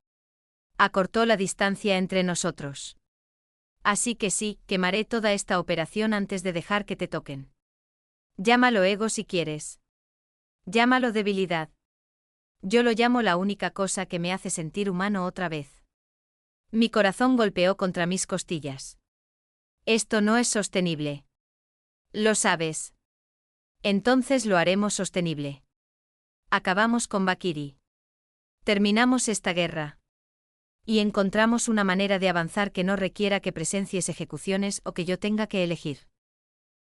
Acortó la distancia entre nosotros. Así que sí, quemaré toda esta operación antes de dejar que te toquen. Llámalo ego si quieres. Llámalo debilidad. Yo lo llamo la única cosa que me hace sentir humano otra vez. Mi corazón golpeó contra mis costillas. Esto no es sostenible. Lo sabes. Entonces lo haremos sostenible. Acabamos con Bakiri. Terminamos esta guerra. Y encontramos una manera de avanzar que no requiera que presencies ejecuciones o que yo tenga que elegir.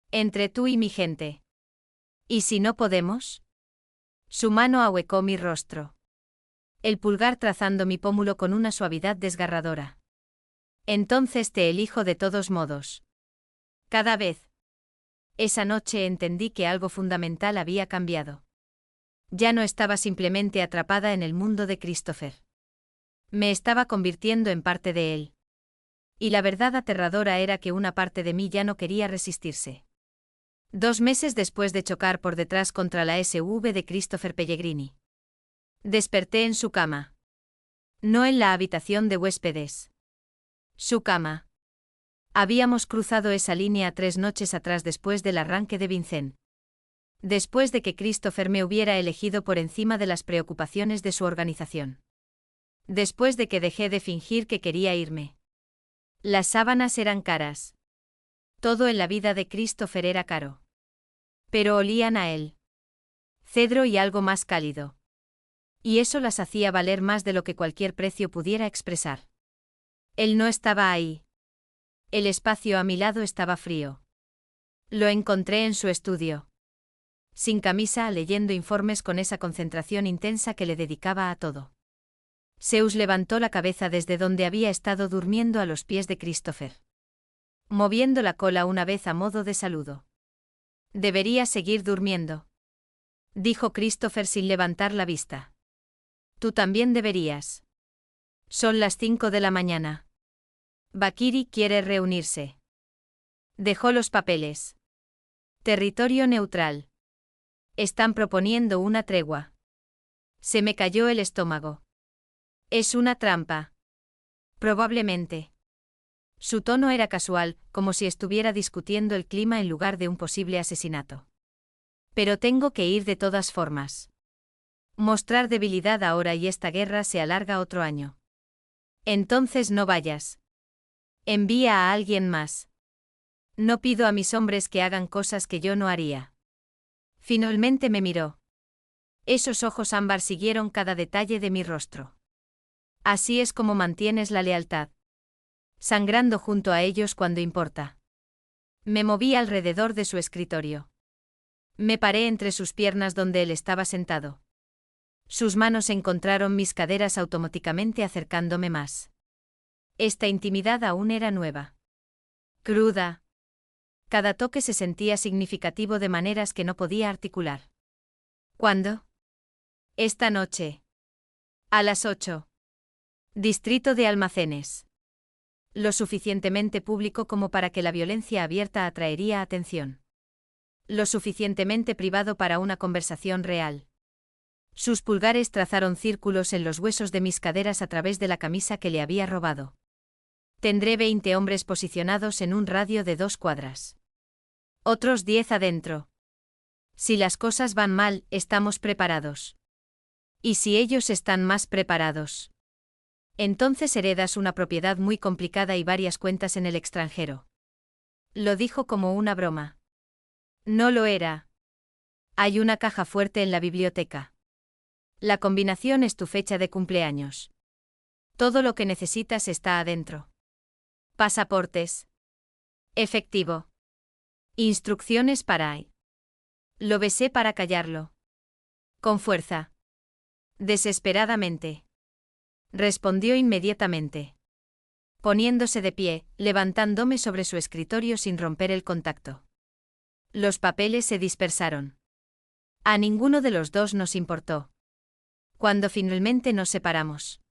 Entre tú y mi gente. ¿Y si no podemos? Su mano ahuecó mi rostro. El pulgar trazando mi pómulo con una suavidad desgarradora. Entonces te elijo de todos modos. Cada vez. Esa noche entendí que algo fundamental había cambiado. Ya no estaba simplemente atrapada en el mundo de Christopher. Me estaba convirtiendo en parte de él. Y la verdad aterradora era que una parte de mí ya no quería resistirse. 2 meses después de chocar por detrás contra la SUV de Christopher Pellegrini. Desperté en su cama. No en la habitación de huéspedes. Su cama. Habíamos cruzado esa línea 3 noches atrás después del arranque de Vincent. Después de que Christopher me hubiera elegido por encima de las preocupaciones de su organización. Después de que dejé de fingir que quería irme. Las sábanas eran caras. Todo en la vida de Christopher era caro. Pero olían a él. Cedro y algo más cálido. Y eso las hacía valer más de lo que cualquier precio pudiera expresar. Él no estaba ahí. El espacio a mi lado estaba frío. Lo encontré en su estudio. Sin camisa, leyendo informes con esa concentración intensa que le dedicaba a todo. Zeus levantó la cabeza desde donde había estado durmiendo a los pies de Christopher. Moviendo la cola una vez a modo de saludo. Debería seguir durmiendo. Dijo Christopher sin levantar la vista. Tú también deberías. Son las 5 de la mañana. Bakiri quiere reunirse. Dejó los papeles. Territorio neutral. Están proponiendo una tregua. Se me cayó el estómago. Es una trampa. Probablemente. Su tono era casual, como si estuviera discutiendo el clima en lugar de un posible asesinato. Pero tengo que ir de todas formas. Mostrar debilidad ahora y esta guerra se alarga otro año. Entonces no vayas. Envía a alguien más. No pido a mis hombres que hagan cosas que yo no haría. Finalmente me miró. Esos ojos ámbar siguieron cada detalle de mi rostro. Así es como mantienes la lealtad. Sangrando junto a ellos cuando importa. Me moví alrededor de su escritorio. Me paré entre sus piernas donde él estaba sentado. Sus manos encontraron mis caderas automáticamente acercándome más. Esta intimidad aún era nueva. Cruda. Cada toque se sentía significativo de maneras que no podía articular. ¿Cuándo? Esta noche. A las 8. Distrito de Almacenes. Lo suficientemente público como para que la violencia abierta atraería atención. Lo suficientemente privado para una conversación real. Sus pulgares trazaron círculos en los huesos de mis caderas a través de la camisa que le había robado. Tendré 20 hombres posicionados en un radio de 2 cuadras. Otros 10 adentro. Si las cosas van mal, estamos preparados. ¿Y si ellos están más preparados? Entonces heredas una propiedad muy complicada y varias cuentas en el extranjero. Lo dijo como una broma. No lo era. Hay una caja fuerte en la biblioteca. La combinación es tu fecha de cumpleaños. Todo lo que necesitas está adentro. Pasaportes. Efectivo. Instrucciones para ahí. Lo besé para callarlo. Con fuerza. Desesperadamente. Respondió inmediatamente. Poniéndose de pie, levantándome sobre su escritorio sin romper el contacto. Los papeles se dispersaron. A ninguno de los dos nos importó. Cuando finalmente nos separamos.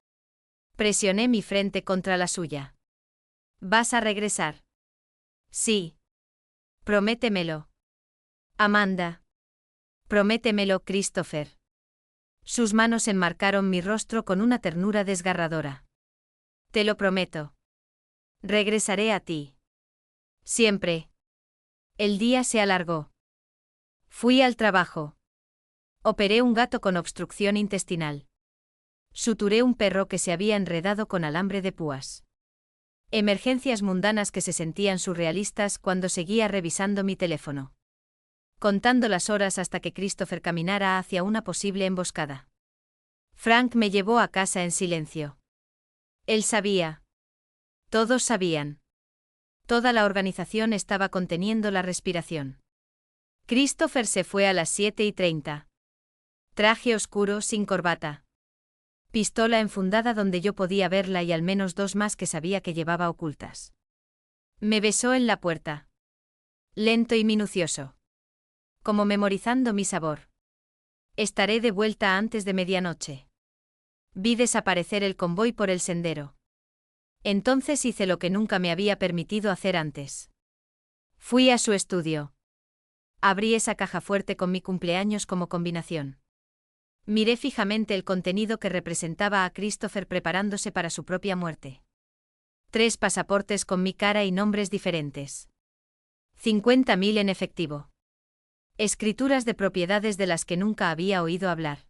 Presioné mi frente contra la suya. ¿Vas a regresar? Sí. Prométemelo. Amanda. Prométemelo, Christopher. Sus manos enmarcaron mi rostro con una ternura desgarradora. Te lo prometo. Regresaré a ti. Siempre. El día se alargó. Fui al trabajo. Operé un gato con obstrucción intestinal. Suturé un perro que se había enredado con alambre de púas. Emergencias mundanas que se sentían surrealistas cuando seguía revisando mi teléfono. Contando las horas hasta que Christopher caminara hacia una posible emboscada. Frank me llevó a casa en silencio. Él sabía. Todos sabían. Toda la organización estaba conteniendo la respiración. Christopher se fue a las 7:30. Traje oscuro sin corbata. Pistola enfundada donde yo podía verla y al menos 2 más que sabía que llevaba ocultas. Me besó en la puerta. Lento y minucioso. Como memorizando mi sabor. Estaré de vuelta antes de medianoche. Vi desaparecer el convoy por el sendero. Entonces hice lo que nunca me había permitido hacer antes. Fui a su estudio. Abrí esa caja fuerte con mi cumpleaños como combinación. Miré fijamente el contenido que representaba a Christopher preparándose para su propia muerte. 3 pasaportes con mi cara y nombres diferentes. 50.000 en efectivo. Escrituras de propiedades de las que nunca había oído hablar.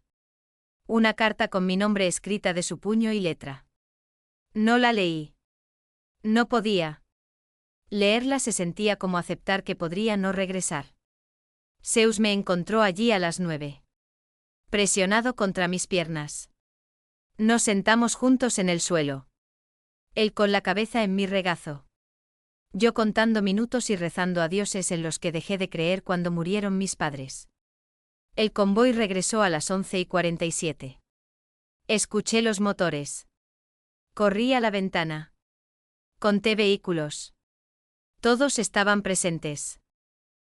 Una carta con mi nombre escrita de su puño y letra. No la leí. No podía. Leerla se sentía como aceptar que podría no regresar. Zeus me encontró allí a las 9. Presionado contra mis piernas. Nos sentamos juntos en el suelo. Él con la cabeza en mi regazo. Yo contando minutos y rezando a dioses en los que dejé de creer cuando murieron mis padres. El convoy regresó a las 11:47. Escuché los motores. Corrí a la ventana. Conté vehículos. Todos estaban presentes.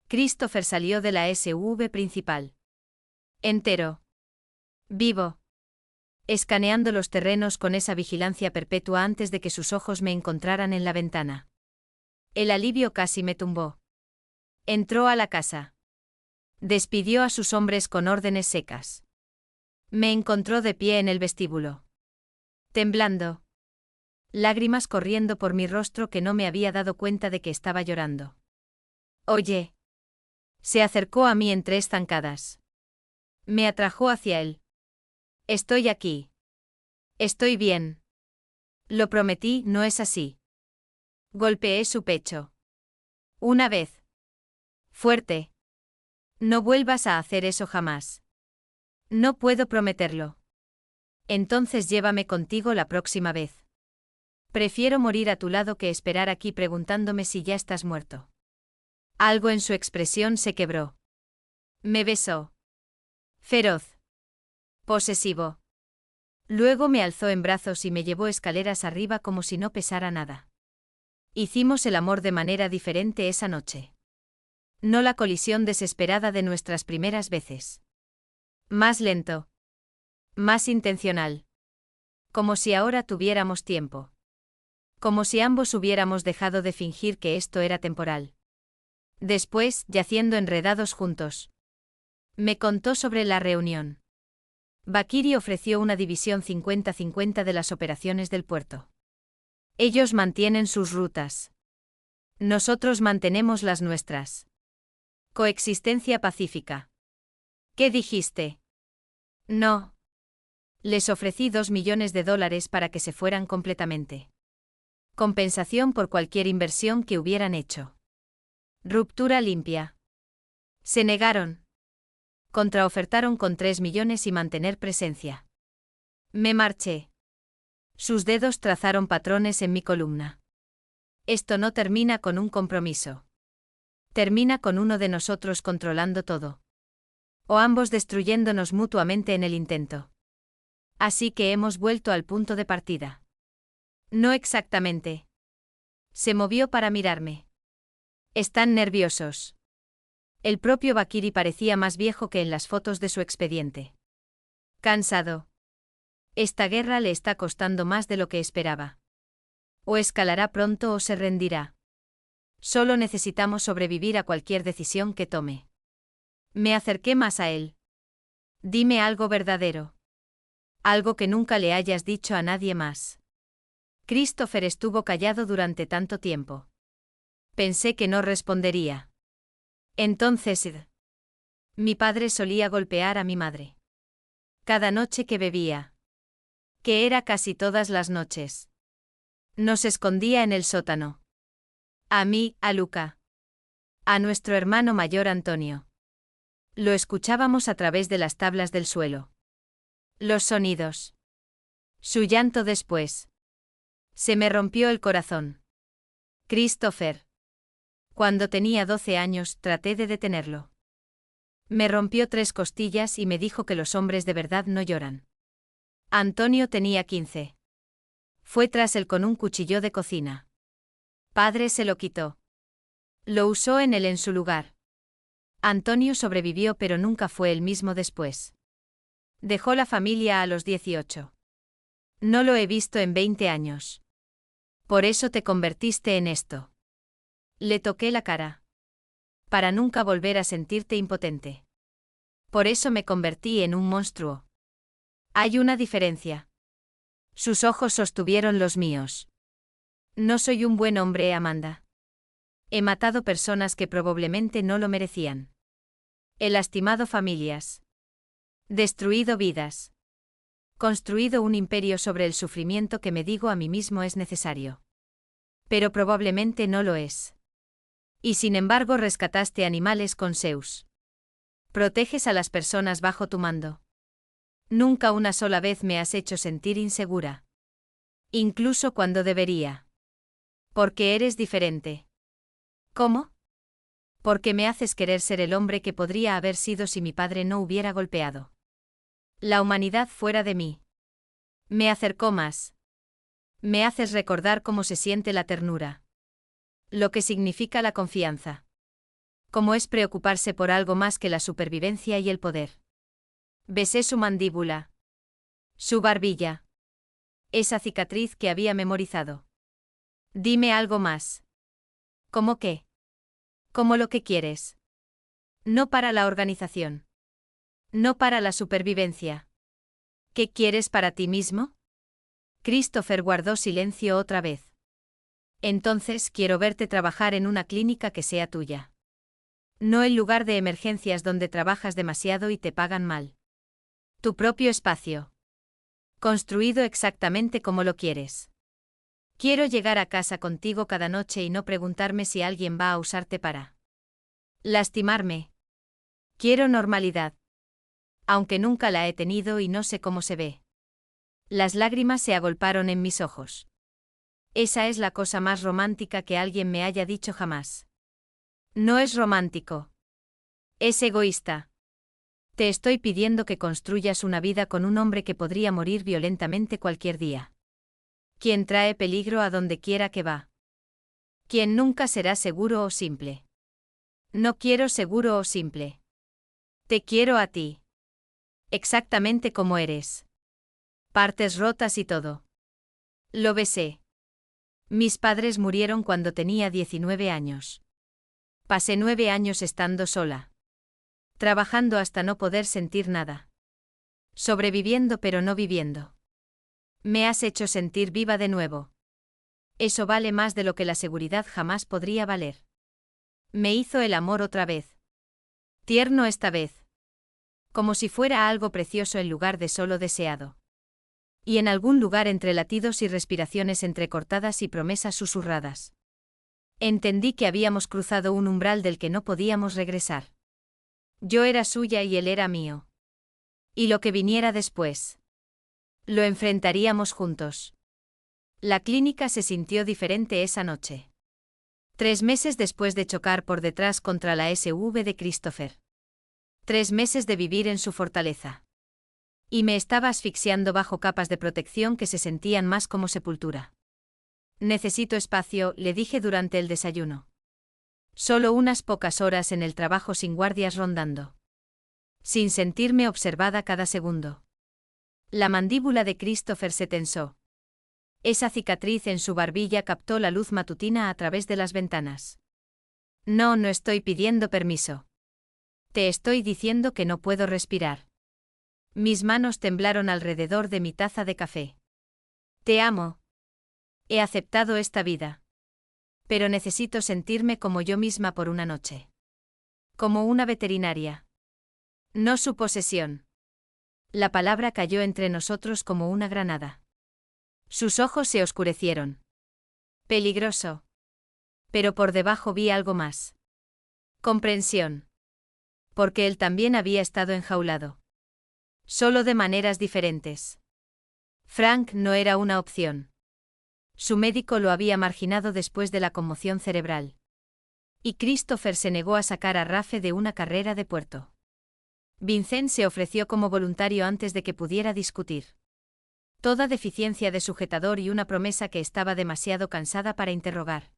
Christopher salió de la SUV principal. Entero. Vivo. Escaneando los terrenos con esa vigilancia perpetua antes de que sus ojos me encontraran en la ventana. El alivio casi me tumbó. Entró a la casa. Despidió a sus hombres con órdenes secas. Me encontró de pie en el vestíbulo. Temblando. Lágrimas corriendo por mi rostro que no me había dado cuenta de que estaba llorando. Oye. Se acercó a mí en 3 zancadas. Me atrajo hacia él. Estoy aquí. Estoy bien. Lo prometí, ¿no es así? Golpeé su pecho. Una vez. Fuerte. No vuelvas a hacer eso jamás. No puedo prometerlo. Entonces llévame contigo la próxima vez. Prefiero morir a tu lado que esperar aquí preguntándome si ya estás muerto. Algo en su expresión se quebró. Me besó. Feroz. Posesivo. Luego me alzó en brazos y me llevó escaleras arriba como si no pesara nada. Hicimos el amor de manera diferente esa noche. No la colisión desesperada de nuestras primeras veces. Más lento. Más intencional. Como si ahora tuviéramos tiempo. Como si ambos hubiéramos dejado de fingir que esto era temporal. Después, yaciendo enredados juntos, me contó sobre la reunión. Bakiri ofreció una división 50-50 de las operaciones del puerto. Ellos mantienen sus rutas. Nosotros mantenemos las nuestras. Coexistencia pacífica. ¿Qué dijiste? No. Les ofrecí $2 millones para que se fueran completamente. Compensación por cualquier inversión que hubieran hecho. Ruptura limpia. Se negaron. Contraofertaron con 3 millones y mantener presencia. Me marché. Sus dedos trazaron patrones en mi columna. Esto no termina con un compromiso. Termina con uno de nosotros controlando todo. O ambos destruyéndonos mutuamente en el intento. Así que hemos vuelto al punto de partida. No exactamente. Se movió para mirarme. Están nerviosos. El propio Bakiri parecía más viejo que en las fotos de su expediente. Cansado. Esta guerra le está costando más de lo que esperaba. O escalará pronto o se rendirá. Solo necesitamos sobrevivir a cualquier decisión que tome. Me acerqué más a él. Dime algo verdadero. Algo que nunca le hayas dicho a nadie más. Christopher estuvo callado durante tanto tiempo. Pensé que no respondería. Entonces, mi padre solía golpear a mi madre. Cada noche que bebía. Que era casi todas las noches. Nos escondía en el sótano. A mí, a Luca. A nuestro hermano mayor Antonio. Lo escuchábamos a través de las tablas del suelo. Los sonidos. Su llanto después. Se me rompió el corazón. Christopher. Cuando tenía 12 años, traté de detenerlo. Me rompió 3 costillas y me dijo que los hombres de verdad no lloran. Antonio tenía 15. Fue tras él con un cuchillo de cocina. Padre se lo quitó. Lo usó en su lugar. Antonio sobrevivió pero nunca fue el mismo después. Dejó la familia a los 18. No lo he visto en 20 años. Por eso te convertiste en esto. Le toqué la cara. Para nunca volver a sentirte impotente. Por eso me convertí en un monstruo. Hay una diferencia. Sus ojos sostuvieron los míos. No soy un buen hombre, Amanda. He matado personas que probablemente no lo merecían. He lastimado familias. Destruido vidas. Construido un imperio sobre el sufrimiento que me digo a mí mismo es necesario. Pero probablemente no lo es. Y sin embargo rescataste animales con Zeus. Proteges a las personas bajo tu mando. Nunca una sola vez me has hecho sentir insegura. Incluso cuando debería. Porque eres diferente. ¿Cómo? Porque me haces querer ser el hombre que podría haber sido si mi padre no hubiera golpeado. La humanidad fuera de mí. Me acercó más. Me haces recordar cómo se siente la ternura. Lo que significa la confianza. Cómo es preocuparse por algo más que la supervivencia y el poder. Besé su mandíbula. Su barbilla. Esa cicatriz que había memorizado. Dime algo más. ¿Cómo qué? Como lo que quieres. No para la organización. No para la supervivencia. ¿Qué quieres para ti mismo? Christopher guardó silencio otra vez. Entonces quiero verte trabajar en una clínica que sea tuya. No el lugar de emergencias donde trabajas demasiado y te pagan mal. Tu propio espacio. Construido exactamente como lo quieres. Quiero llegar a casa contigo cada noche y no preguntarme si alguien va a usarte para lastimarme. Quiero normalidad. Aunque nunca la he tenido y no sé cómo se ve. Las lágrimas se agolparon en mis ojos. Esa es la cosa más romántica que alguien me haya dicho jamás. No es romántico. Es egoísta. Te estoy pidiendo que construyas una vida con un hombre que podría morir violentamente cualquier día. Quien trae peligro a donde quiera que va. Quien nunca será seguro o simple. No quiero seguro o simple. Te quiero a ti. Exactamente como eres. Partes rotas y todo. Lo besé. Mis padres murieron cuando tenía 19 años. Pasé 9 años estando sola. Trabajando hasta no poder sentir nada. Sobreviviendo pero no viviendo. Me has hecho sentir viva de nuevo. Eso vale más de lo que la seguridad jamás podría valer. Me hizo el amor otra vez. Tierno esta vez. Como si fuera algo precioso en lugar de solo deseado. Y en algún lugar entre latidos y respiraciones entrecortadas y promesas susurradas. Entendí que habíamos cruzado un umbral del que no podíamos regresar. Yo era suya y él era mío. Y lo que viniera después. Lo enfrentaríamos juntos. La clínica se sintió diferente esa noche. 3 meses después de chocar por detrás contra la SUV de Christopher. 3 meses de vivir en su fortaleza. Y me estaba asfixiando bajo capas de protección que se sentían más como sepultura. Necesito espacio, le dije durante el desayuno. Solo unas pocas horas en el trabajo sin guardias rondando. Sin sentirme observada cada segundo. La mandíbula de Christopher se tensó. Esa cicatriz en su barbilla captó la luz matutina a través de las ventanas. No estoy pidiendo permiso. Te estoy diciendo que no puedo respirar. Mis manos temblaron alrededor de mi taza de café. Te amo. He aceptado esta vida. Pero necesito sentirme como yo misma por una noche. Como una veterinaria. No su posesión. La palabra cayó entre nosotros como una granada. Sus ojos se oscurecieron. Peligroso. Pero por debajo vi algo más. Comprensión. Porque él también había estado enjaulado. Solo de maneras diferentes. Frank no era una opción. Su médico lo había marginado después de la conmoción cerebral. Y Christopher se negó a sacar a Rafe de una carrera de puerto. Vincent se ofreció como voluntario antes de que pudiera discutir. Toda deficiencia de sujetador y una promesa que estaba demasiado cansada para interrogar.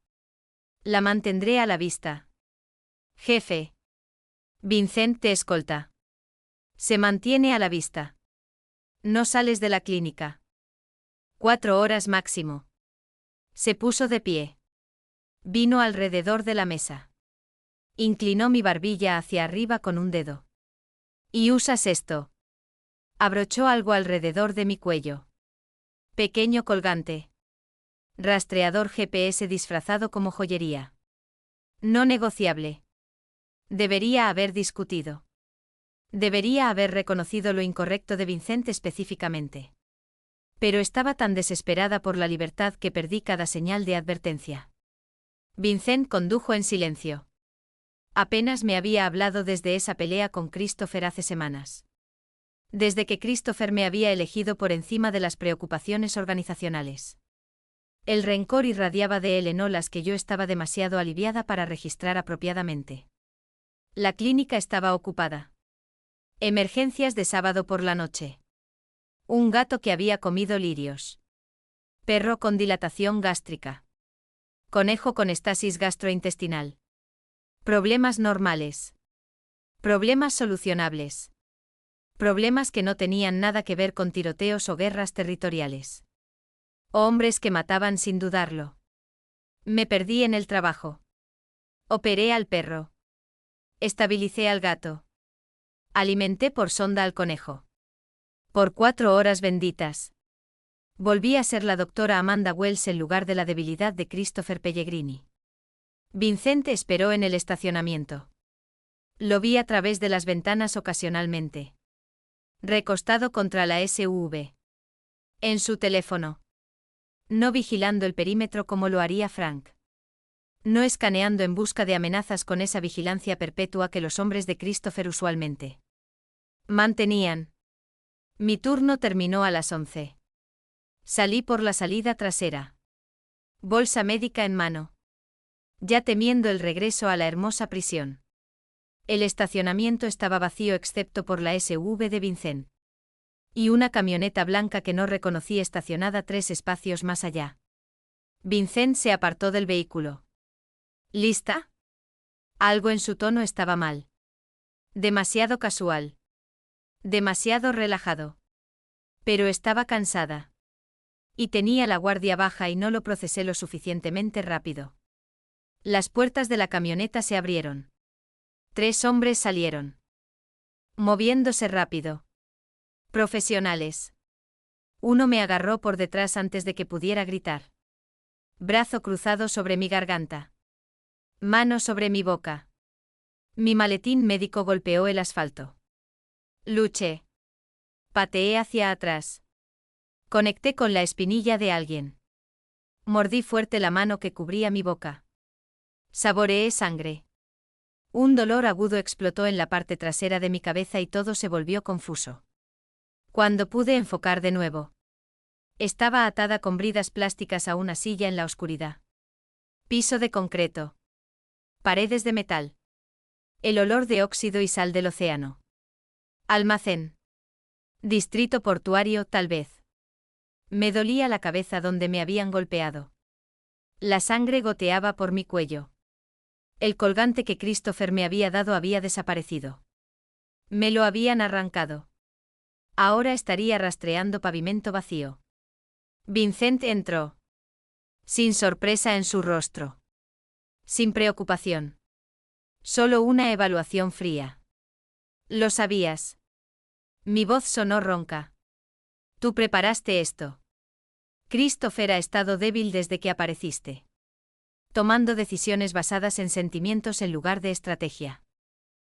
La mantendré a la vista. Jefe. Vincent te escolta. Se mantiene a la vista. No sales de la clínica. 4 horas máximo. Se puso de pie. Vino alrededor de la mesa. Inclinó mi barbilla hacia arriba con un dedo. ¿Y usas esto? Abrochó algo alrededor de mi cuello. Pequeño colgante. Rastreador GPS disfrazado como joyería. No negociable. Debería haber discutido. Debería haber reconocido lo incorrecto de Vincent específicamente. Pero estaba tan desesperada por la libertad que perdí cada señal de advertencia. Vincent condujo en silencio. Apenas me había hablado desde esa pelea con Christopher hace semanas. Desde que Christopher me había elegido por encima de las preocupaciones organizacionales. El rencor irradiaba de él en olas que yo estaba demasiado aliviada para registrar apropiadamente. La clínica estaba ocupada. Emergencias de sábado por la noche. Un gato que había comido lirios. Perro con dilatación gástrica. Conejo con estasis gastrointestinal. Problemas normales. Problemas solucionables. Problemas que no tenían nada que ver con tiroteos o guerras territoriales. Hombres que mataban sin dudarlo. Me perdí en el trabajo. Operé al perro. Estabilicé al gato. Alimenté por sonda al conejo. Por 4 horas benditas. Volví a ser la doctora Amanda Wells en lugar de la debilidad de Christopher Pellegrini. Vincent esperó en el estacionamiento. Lo vi a través de las ventanas ocasionalmente. Recostado contra la SUV. En su teléfono. No vigilando el perímetro como lo haría Frank. No escaneando en busca de amenazas con esa vigilancia perpetua que los hombres de Christopher usualmente mantenían. Mi turno terminó a las 11. Salí por la salida trasera. Bolsa médica en mano. Ya temiendo el regreso a la hermosa prisión. El estacionamiento estaba vacío excepto por la SUV de Vincent. Y una camioneta blanca que no reconocí estacionada 3 espacios más allá. Vincent se apartó del vehículo. ¿Lista? Algo en su tono estaba mal. Demasiado casual. Demasiado relajado. Pero estaba cansada. Y tenía la guardia baja y no lo procesé lo suficientemente rápido. Las puertas de la camioneta se abrieron. 3 hombres salieron. Moviéndose rápido. Profesionales. Uno me agarró por detrás antes de que pudiera gritar. Brazo cruzado sobre mi garganta. Mano sobre mi boca. Mi maletín médico golpeó el asfalto. Luché. Pateé hacia atrás. Conecté con la espinilla de alguien. Mordí fuerte la mano que cubría mi boca. Saboreé sangre. Un dolor agudo explotó en la parte trasera de mi cabeza y todo se volvió confuso. Cuando pude enfocar de nuevo. Estaba atada con bridas plásticas a una silla en la oscuridad. Piso de concreto. Paredes de metal. El olor de óxido y sal del océano. Almacén. Distrito portuario, tal vez. Me dolía la cabeza donde me habían golpeado. La sangre goteaba por mi cuello. El colgante que Christopher me había dado había desaparecido. Me lo habían arrancado. Ahora estaría rastreando pavimento vacío. Vincent entró. Sin sorpresa en su rostro. Sin preocupación. Solo una evaluación fría. Lo sabías. Mi voz sonó ronca. Tú preparaste esto. Christopher ha estado débil desde que apareciste. Tomando decisiones basadas en sentimientos en lugar de estrategia.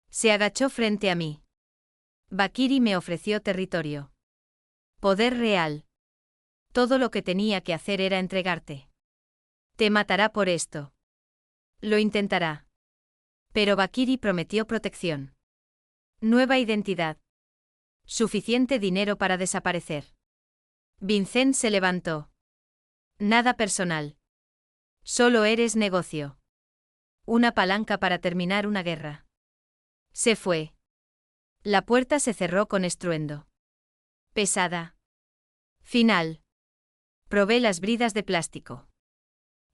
Se agachó frente a mí. Bakiri me ofreció territorio. Poder real. Todo lo que tenía que hacer era entregarte. Te matará por esto. Lo intentará. Pero Bakiri prometió protección. Nueva identidad. Suficiente dinero para desaparecer. Vincent se levantó. Nada personal. Solo eres negocio. Una palanca para terminar una guerra. Se fue. La puerta se cerró con estruendo. Pesada. Final. Probé las bridas de plástico.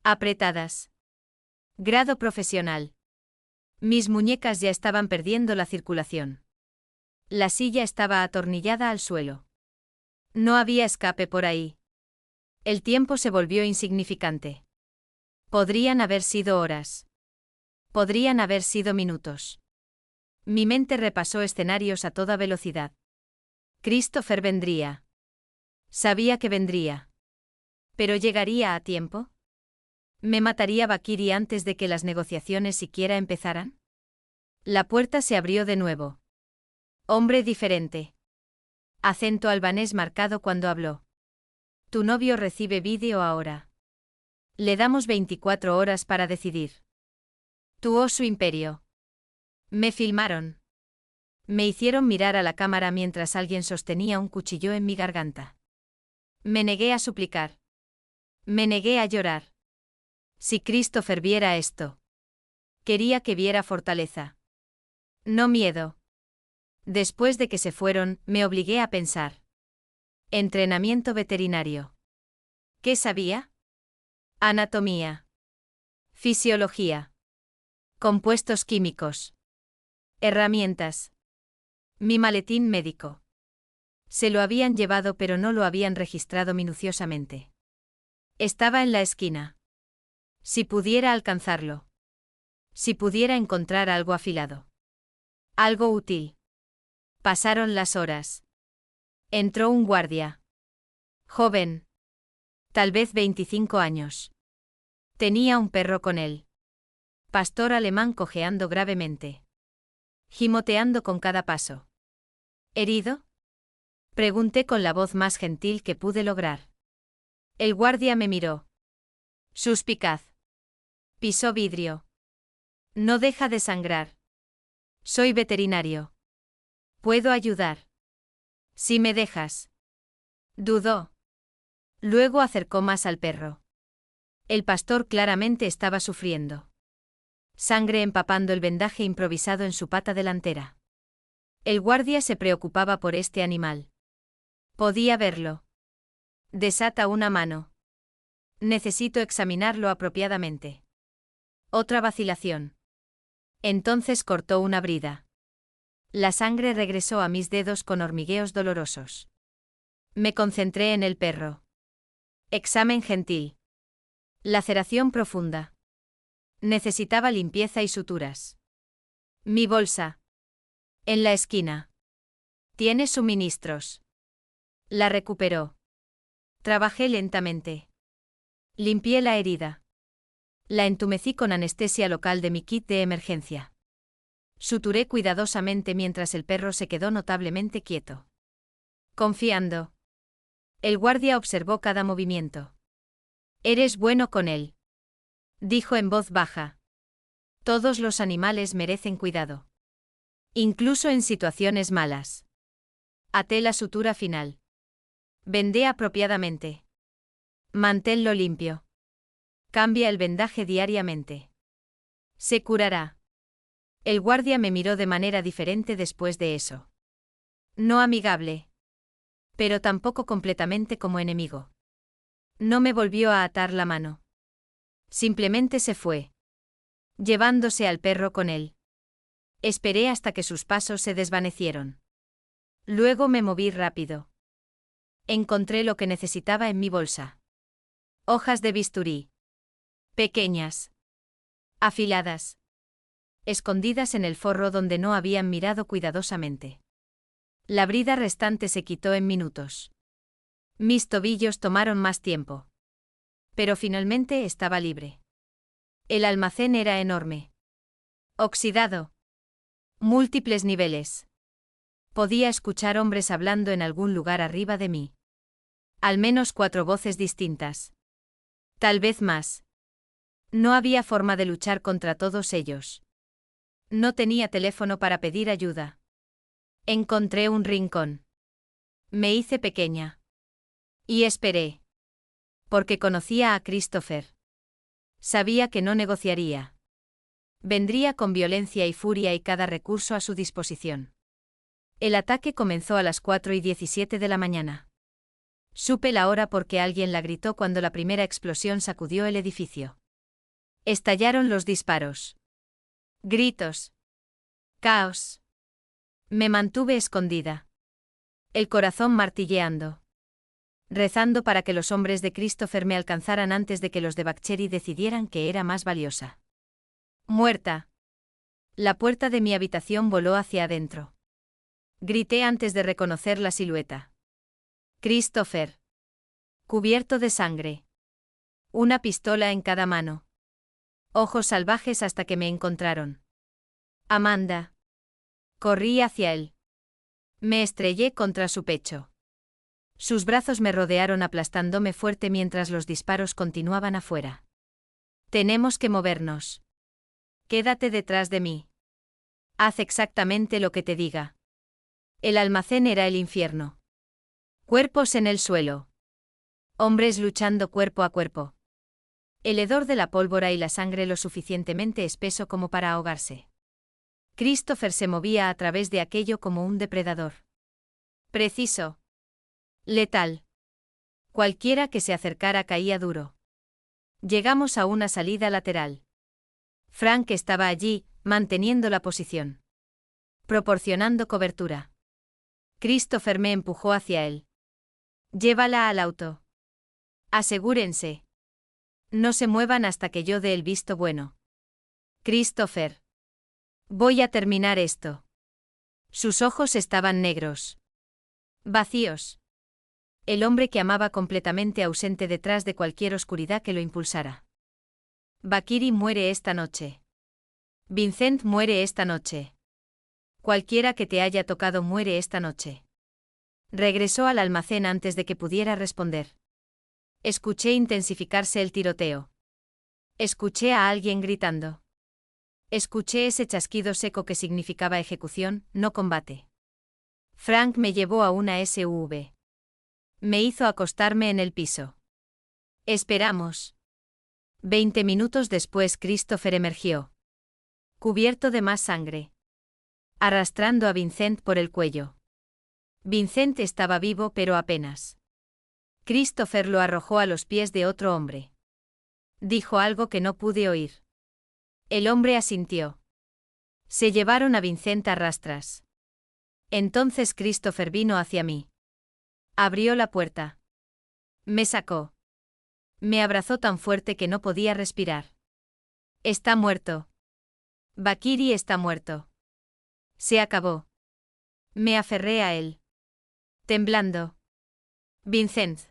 Apretadas. Grado profesional. Mis muñecas ya estaban perdiendo la circulación. La silla estaba atornillada al suelo. No había escape por ahí. El tiempo se volvió insignificante. Podrían haber sido horas. Podrían haber sido minutos. Mi mente repasó escenarios a toda velocidad. Christopher vendría. Sabía que vendría. ¿Pero llegaría a tiempo? ¿Me mataría Bakiri antes de que las negociaciones siquiera empezaran? La puerta se abrió de nuevo. Hombre diferente. Acento albanés marcado cuando habló. Tu novio recibe vídeo ahora. Le damos 24 horas para decidir. Tuvo su imperio. Me filmaron. Me hicieron mirar a la cámara mientras alguien sostenía un cuchillo en mi garganta. Me negué a suplicar. Me negué a llorar. Si Christopher viera esto. Quería que viera fortaleza. No miedo. Después de que se fueron, me obligué a pensar. Entrenamiento veterinario. ¿Qué sabía? Anatomía. Fisiología. Compuestos químicos. Herramientas. Mi maletín médico. Se lo habían llevado pero no lo habían registrado minuciosamente. Estaba en la esquina. Si pudiera alcanzarlo. Si pudiera encontrar algo afilado. Algo útil. Pasaron las horas. Entró un guardia. Joven. Tal vez 25 años. Tenía un perro con él. Pastor alemán cojeando gravemente. Gimoteando con cada paso. ¿Herido? Pregunté con la voz más gentil que pude lograr. El guardia me miró. Suspicaz. Pisó vidrio. No deja de sangrar. Soy veterinario. ¿Puedo ayudar? Si me dejas. Dudó. Luego acercó más al perro. El pastor claramente estaba sufriendo. Sangre empapando el vendaje improvisado en su pata delantera. El guardia se preocupaba por este animal. Podía verlo. Desata una mano. Necesito examinarlo apropiadamente. Otra vacilación. Entonces cortó una brida. La sangre regresó a mis dedos con hormigueos dolorosos. Me concentré en el perro. Examen gentil. Laceración profunda. Necesitaba limpieza y suturas. Mi bolsa. En la esquina. Tiene suministros. La recuperó. Trabajé lentamente. Limpié la herida. La entumecí con anestesia local de mi kit de emergencia. Suturé cuidadosamente mientras el perro se quedó notablemente quieto. Confiando. El guardia observó cada movimiento. Eres bueno con él, dijo en voz baja. Todos los animales merecen cuidado. Incluso en situaciones malas. Até la sutura final. Vendé apropiadamente. Manténlo limpio. Cambia el vendaje diariamente. Se curará. El guardia me miró de manera diferente después de eso. No amigable. Pero tampoco completamente como enemigo. No me volvió a atar la mano. Simplemente se fue. Llevándose al perro con él. Esperé hasta que sus pasos se desvanecieron. Luego me moví rápido. Encontré lo que necesitaba en mi bolsa. Hojas de bisturí. Pequeñas. Afiladas. Escondidas en el forro donde no habían mirado cuidadosamente. La brida restante se quitó en minutos. Mis tobillos tomaron más tiempo. Pero finalmente estaba libre. El almacén era enorme. Oxidado. Múltiples niveles. Podía escuchar hombres hablando en algún lugar arriba de mí. Al menos 4 voces distintas. Tal vez más. No había forma de luchar contra todos ellos. No tenía teléfono para pedir ayuda. Encontré un rincón. Me hice pequeña. Y esperé. Porque conocía a Christopher. Sabía que no negociaría. Vendría con violencia y furia y cada recurso a su disposición. El ataque comenzó a las 4:17 de la mañana. Supe la hora porque alguien la gritó cuando la primera explosión sacudió el edificio. Estallaron los disparos. Gritos. Caos. Me mantuve escondida. El corazón martilleando. Rezando para que los hombres de Christopher me alcanzaran antes de que los de Bakcheri decidieran que era más valiosa. Muerta. La puerta de mi habitación voló hacia adentro. Grité antes de reconocer la silueta. Christopher. Cubierto de sangre. Una pistola en cada mano. Ojos salvajes hasta que me encontraron. Amanda. Corrí hacia él. Me estrellé contra su pecho. Sus brazos me rodearon aplastándome fuerte mientras los disparos continuaban afuera. Tenemos que movernos. Quédate detrás de mí. Haz exactamente lo que te diga. El almacén era el infierno. Cuerpos en el suelo. Hombres luchando cuerpo a cuerpo. El hedor de la pólvora y la sangre lo suficientemente espeso como para ahogarse. Christopher se movía a través de aquello como un depredador. Preciso. Letal. Cualquiera que se acercara caía duro. Llegamos a una salida lateral. Frank estaba allí, manteniendo la posición. Proporcionando cobertura. Christopher me empujó hacia él. Llévala al auto. Asegúrense. No se muevan hasta que yo dé el visto bueno. Christopher. Voy a terminar esto. Sus ojos estaban negros. Vacíos. El hombre que amaba completamente ausente detrás de cualquier oscuridad que lo impulsara. Bakiri muere esta noche. Vincent muere esta noche. Cualquiera que te haya tocado muere esta noche. Regresó al almacén antes de que pudiera responder. Escuché intensificarse el tiroteo. Escuché a alguien gritando. Escuché ese chasquido seco que significaba ejecución, no combate. Frank me llevó a una SUV. Me hizo acostarme en el piso. Esperamos. 20 minutos después Christopher emergió. Cubierto de más sangre. Arrastrando a Vincent por el cuello. Vincent estaba vivo pero apenas. Christopher lo arrojó a los pies de otro hombre. Dijo algo que no pude oír. El hombre asintió. Se llevaron a Vincent a rastras. Entonces Christopher vino hacia mí. Abrió la puerta. Me sacó. Me abrazó tan fuerte que no podía respirar. Está muerto. Bakiri está muerto. Se acabó. Me aferré a él. Temblando. Vincent.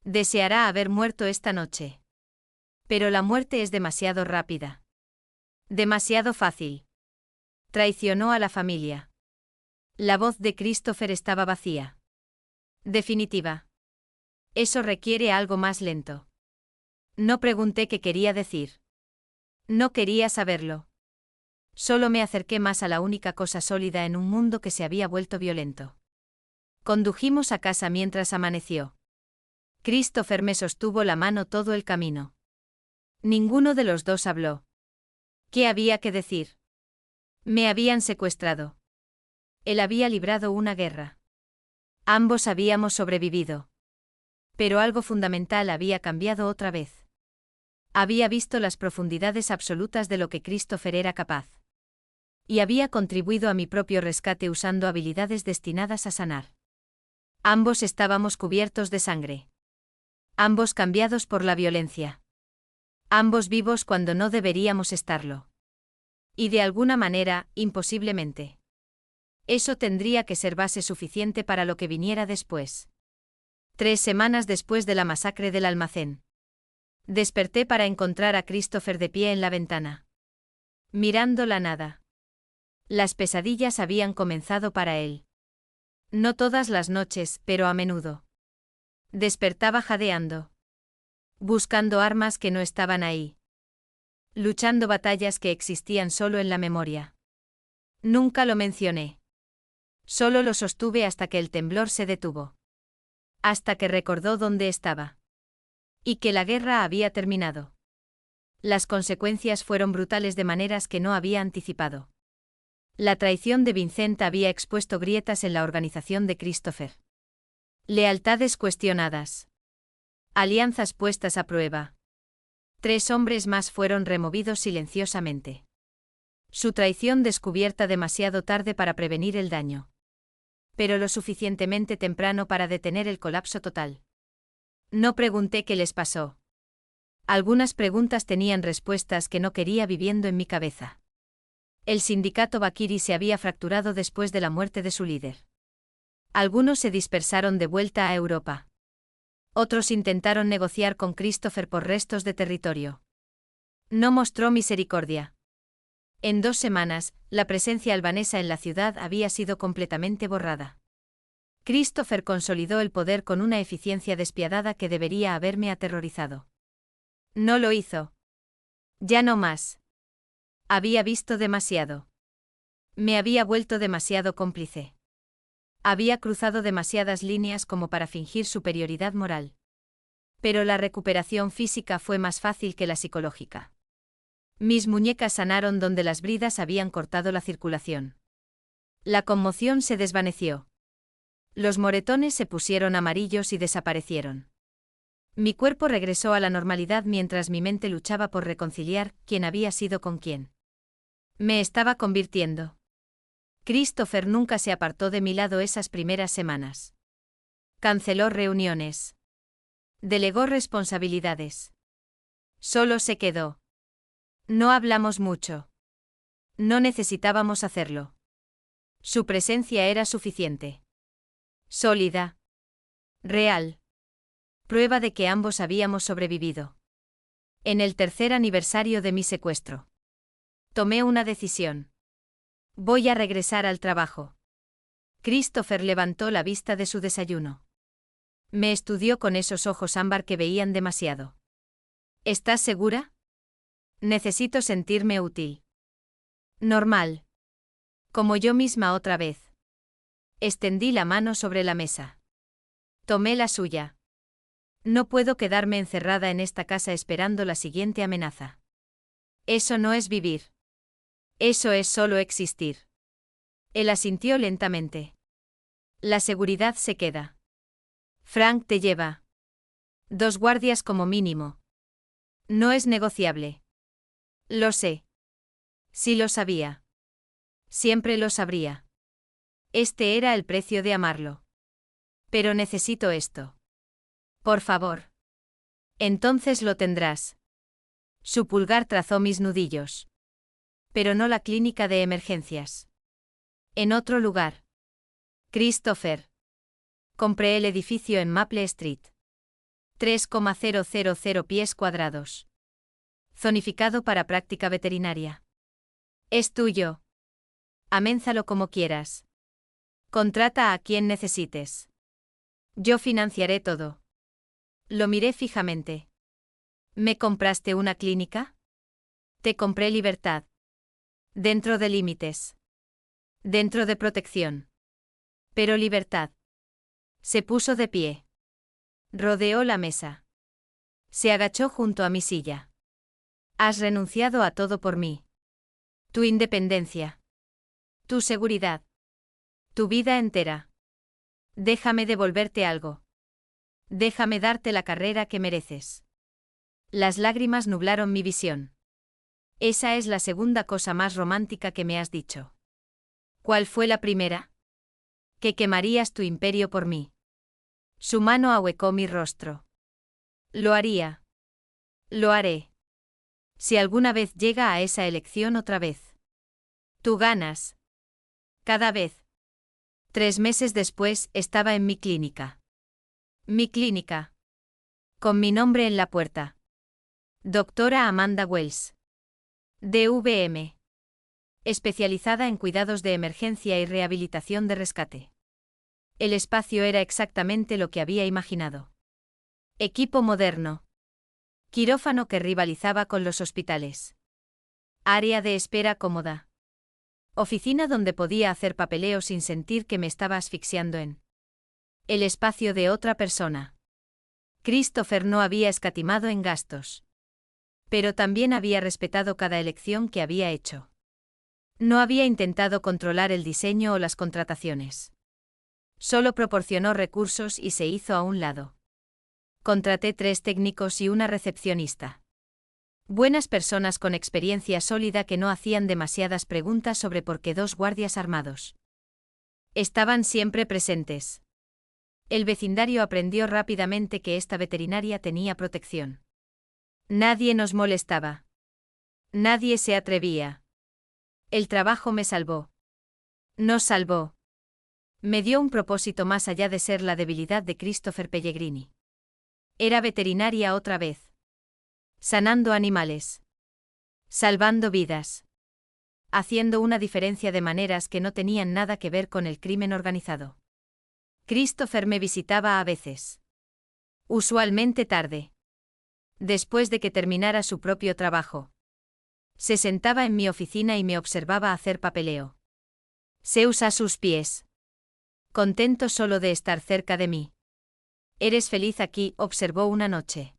Deseará haber muerto esta noche. Pero la muerte es demasiado rápida. Demasiado fácil. Traicionó a la familia. La voz de Christopher estaba vacía. Definitiva. Eso requiere algo más lento. No pregunté qué quería decir. No quería saberlo. Solo me acerqué más a la única cosa sólida en un mundo que se había vuelto violento. Condujimos a casa mientras amaneció. Christopher me sostuvo la mano todo el camino. Ninguno de los dos habló. ¿Qué había que decir? Me habían secuestrado. Él había librado una guerra. Ambos habíamos sobrevivido. Pero algo fundamental había cambiado otra vez. Había visto las profundidades absolutas de lo que Christopher era capaz. Y había contribuido a mi propio rescate usando habilidades destinadas a sanar. Ambos estábamos cubiertos de sangre. Ambos cambiados por la violencia. Ambos vivos cuando no deberíamos estarlo. Y de alguna manera, imposiblemente. Eso tendría que ser base suficiente para lo que viniera después. 3 semanas después de la masacre del almacén. Desperté para encontrar a Christopher de pie en la ventana. Mirando la nada. Las pesadillas habían comenzado para él. No todas las noches, pero a menudo. Despertaba jadeando. Buscando armas que no estaban ahí. Luchando batallas que existían solo en la memoria. Nunca lo mencioné. Solo lo sostuve hasta que el temblor se detuvo. Hasta que recordó dónde estaba. Y que la guerra había terminado. Las consecuencias fueron brutales de maneras que no había anticipado. La traición de Vincent había expuesto grietas en la organización de Christopher. Lealtades cuestionadas. Alianzas puestas a prueba. 3 hombres más fueron removidos silenciosamente. Su traición descubierta demasiado tarde para prevenir el daño. Pero lo suficientemente temprano para detener el colapso total. No pregunté qué les pasó. Algunas preguntas tenían respuestas que no quería viviendo en mi cabeza. El sindicato Bakiri se había fracturado después de la muerte de su líder. Algunos se dispersaron de vuelta a Europa. Otros intentaron negociar con Christopher por restos de territorio. No mostró misericordia. En 2 semanas, la presencia albanesa en la ciudad había sido completamente borrada. Christopher consolidó el poder con una eficiencia despiadada que debería haberme aterrorizado. No lo hizo. Ya no más. Había visto demasiado. Me había vuelto demasiado cómplice. Había cruzado demasiadas líneas como para fingir superioridad moral. Pero la recuperación física fue más fácil que la psicológica. Mis muñecas sanaron donde las bridas habían cortado la circulación. La conmoción se desvaneció. Los moretones se pusieron amarillos y desaparecieron. Mi cuerpo regresó a la normalidad mientras mi mente luchaba por reconciliar quién había sido con quién. Me estaba convirtiendo. Christopher nunca se apartó de mi lado esas primeras semanas. Canceló reuniones. Delegó responsabilidades. Solo se quedó. No hablamos mucho. No necesitábamos hacerlo. Su presencia era suficiente. Sólida. Real. Prueba de que ambos habíamos sobrevivido. En el 3er aniversario de mi secuestro. Tomé una decisión. Voy a regresar al trabajo. Christopher levantó la vista de su desayuno. Me estudió con esos ojos ámbar que veían demasiado. ¿Estás segura? Necesito sentirme útil. Normal. Como yo misma otra vez. Extendí la mano sobre la mesa. Tomé la suya. No puedo quedarme encerrada en esta casa esperando la siguiente amenaza. Eso no es vivir. Eso es solo existir. Él asintió lentamente. La seguridad se queda. Frank te lleva. 2 guardias como mínimo. No es negociable. Lo sé. Sí lo sabía. Siempre lo sabría. Este era el precio de amarlo. Pero necesito esto. Por favor. Entonces lo tendrás. Su pulgar trazó mis nudillos. Pero no la clínica de emergencias. En otro lugar. Christopher. Compré el edificio en Maple Street. 3,000 pies cuadrados. Zonificado para práctica veterinaria. Es tuyo. Aménzalo como quieras. Contrata a quien necesites. Yo financiaré todo. Lo miré fijamente. ¿Me compraste una clínica? Te compré libertad. Dentro de límites. Dentro de protección. Pero libertad. Se puso de pie. Rodeó la mesa. Se agachó junto a mi silla. Has renunciado a todo por mí. Tu independencia. Tu seguridad. Tu vida entera. Déjame devolverte algo. Déjame darte la carrera que mereces. Las lágrimas nublaron mi visión. Esa es la segunda cosa más romántica que me has dicho. ¿Cuál fue la primera? Que quemarías tu imperio por mí. Su mano ahuecó mi rostro. Lo haría. Lo haré. Si alguna vez llega a esa elección otra vez. Tú ganas. Cada vez. 3 meses después estaba en mi clínica. Mi clínica. Con mi nombre en la puerta. Doctora Amanda Wells. DVM. Especializada en cuidados de emergencia y rehabilitación de rescate. El espacio era exactamente lo que había imaginado. Equipo moderno. Quirófano que rivalizaba con los hospitales. Área de espera cómoda. Oficina donde podía hacer papeleo sin sentir que me estaba asfixiando en el espacio de otra persona. Christopher no había escatimado en gastos. Pero también había respetado cada elección que había hecho. No había intentado controlar el diseño o las contrataciones. Solo proporcionó recursos y se hizo a un lado. Contraté 3 técnicos y una recepcionista. Buenas personas con experiencia sólida que no hacían demasiadas preguntas sobre por qué 2 guardias armados. Estaban siempre presentes. El vecindario aprendió rápidamente que esta veterinaria tenía protección. Nadie nos molestaba. Nadie se atrevía. El trabajo me salvó. Nos salvó. Me dio un propósito más allá de ser la debilidad de Christopher Pellegrini. Era veterinaria otra vez. Sanando animales. Salvando vidas. Haciendo una diferencia de maneras que no tenían nada que ver con el crimen organizado. Christopher me visitaba a veces. Usualmente tarde. Después de que terminara su propio trabajo. Se sentaba en mi oficina y me observaba hacer papeleo. Zeus a sus pies. Contento solo de estar cerca de mí. ¿Eres feliz aquí?, observó una noche.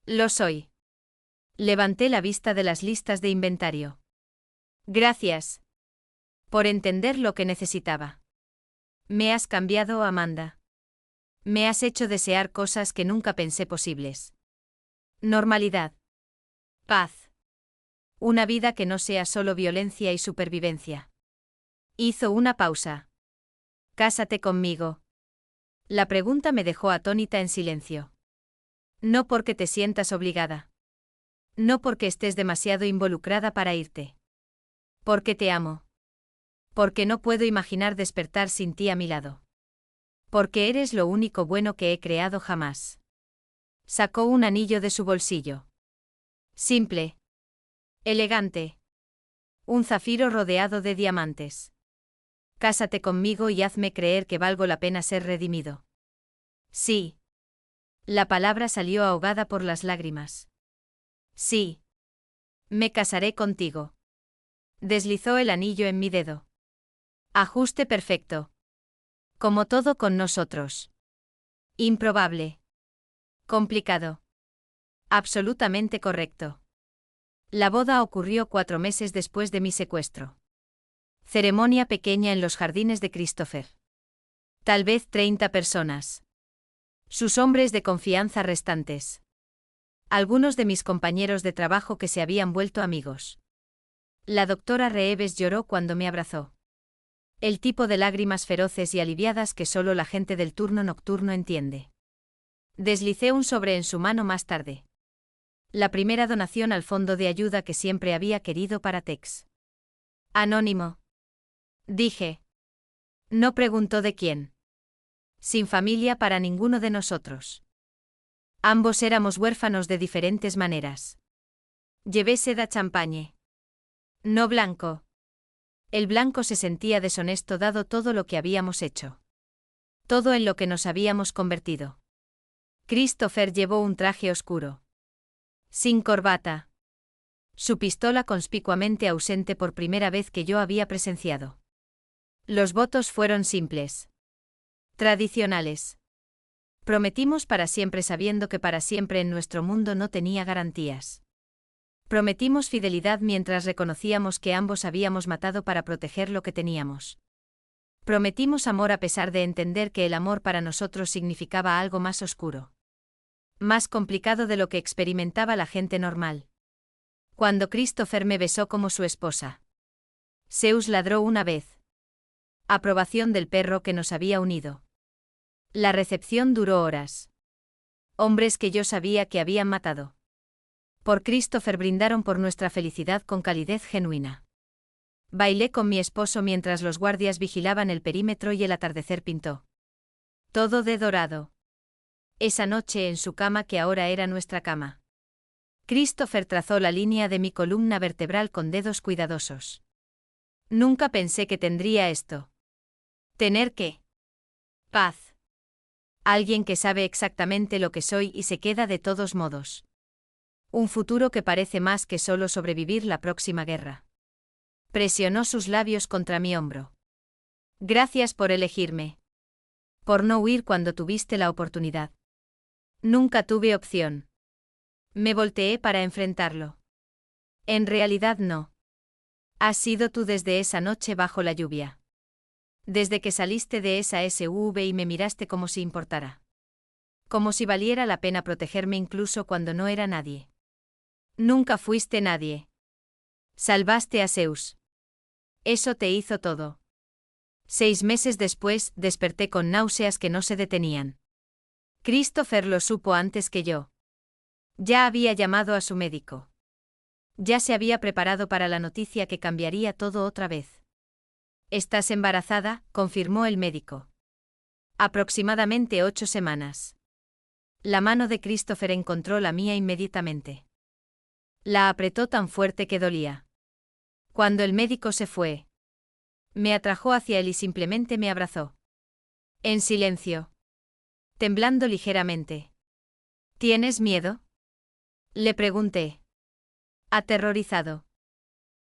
Lo soy. Levanté la vista de las listas de inventario. Gracias. Por entender lo que necesitaba. Me has cambiado, Amanda. Me has hecho desear cosas que nunca pensé posibles. Normalidad. Paz. Una vida que no sea solo violencia y supervivencia. Hizo una pausa. Cásate conmigo. La pregunta me dejó atónita en silencio. No porque te sientas obligada. No porque estés demasiado involucrada para irte. Porque te amo. Porque no puedo imaginar despertar sin ti a mi lado. Porque eres lo único bueno que he creado jamás. Sacó un anillo de su bolsillo. Simple. Elegante. Un zafiro rodeado de diamantes. Cásate conmigo y hazme creer que valgo la pena ser redimido. Sí. La palabra salió ahogada por las lágrimas. Sí. Me casaré contigo. Deslizó el anillo en mi dedo. Ajuste perfecto. Como todo con nosotros. Improbable. Complicado. Absolutamente correcto. La boda ocurrió 4 meses después de mi secuestro. Ceremonia pequeña en los jardines de Christopher. Tal vez 30 personas. Sus hombres de confianza restantes. Algunos de mis compañeros de trabajo que se habían vuelto amigos. La doctora Reeves lloró cuando me abrazó. El tipo de lágrimas feroces y aliviadas que solo la gente del turno nocturno entiende. Deslicé un sobre en su mano más tarde. La primera donación al fondo de ayuda que siempre había querido para Tex. Anónimo. Dije. No preguntó de quién. Sin familia para ninguno de nosotros. Ambos éramos huérfanos de diferentes maneras. Llevé seda champagne. No blanco. El blanco se sentía deshonesto dado todo lo que habíamos hecho. Todo en lo que nos habíamos convertido. Christopher llevó un traje oscuro. Sin corbata. Su pistola conspicuamente ausente por primera vez que yo había presenciado. Los votos fueron simples. Tradicionales. Prometimos para siempre sabiendo que para siempre en nuestro mundo no tenía garantías. Prometimos fidelidad mientras reconocíamos que ambos habíamos matado para proteger lo que teníamos. Prometimos amor a pesar de entender que el amor para nosotros significaba algo más oscuro. Más complicado de lo que experimentaba la gente normal. Cuando Christopher me besó como su esposa. Zeus ladró una vez. Aprobación del perro que nos había unido. La recepción duró horas. Hombres que yo sabía que habían matado. Por Christopher brindaron por nuestra felicidad con calidez genuina. Bailé con mi esposo mientras los guardias vigilaban el perímetro y el atardecer pintó. Todo de dorado. Esa noche en su cama que ahora era nuestra cama. Christopher trazó la línea de mi columna vertebral con dedos cuidadosos. Nunca pensé que tendría esto. ¿Tener qué? Paz. Alguien que sabe exactamente lo que soy y se queda de todos modos. Un futuro que parece más que solo sobrevivir la próxima guerra. Presionó sus labios contra mi hombro. Gracias por elegirme. Por no huir cuando tuviste la oportunidad. Nunca tuve opción. Me volteé para enfrentarlo. En realidad no. Has sido tú desde esa noche bajo la lluvia. Desde que saliste de esa SUV y me miraste como si importara. Como si valiera la pena protegerme incluso cuando no era nadie. Nunca fuiste nadie. Salvaste a Zeus. Eso te hizo todo. 6 meses después, desperté con náuseas que no se detenían. Christopher lo supo antes que yo. Ya había llamado a su médico. Ya se había preparado para la noticia que cambiaría todo otra vez. «Estás embarazada», confirmó el médico. Aproximadamente 8 semanas. La mano de Christopher encontró la mía inmediatamente. La apretó tan fuerte que dolía. Cuando el médico se fue, me atrajo hacia él y simplemente me abrazó. En silencio. Temblando ligeramente. ¿Tienes miedo?, le pregunté. Aterrorizado.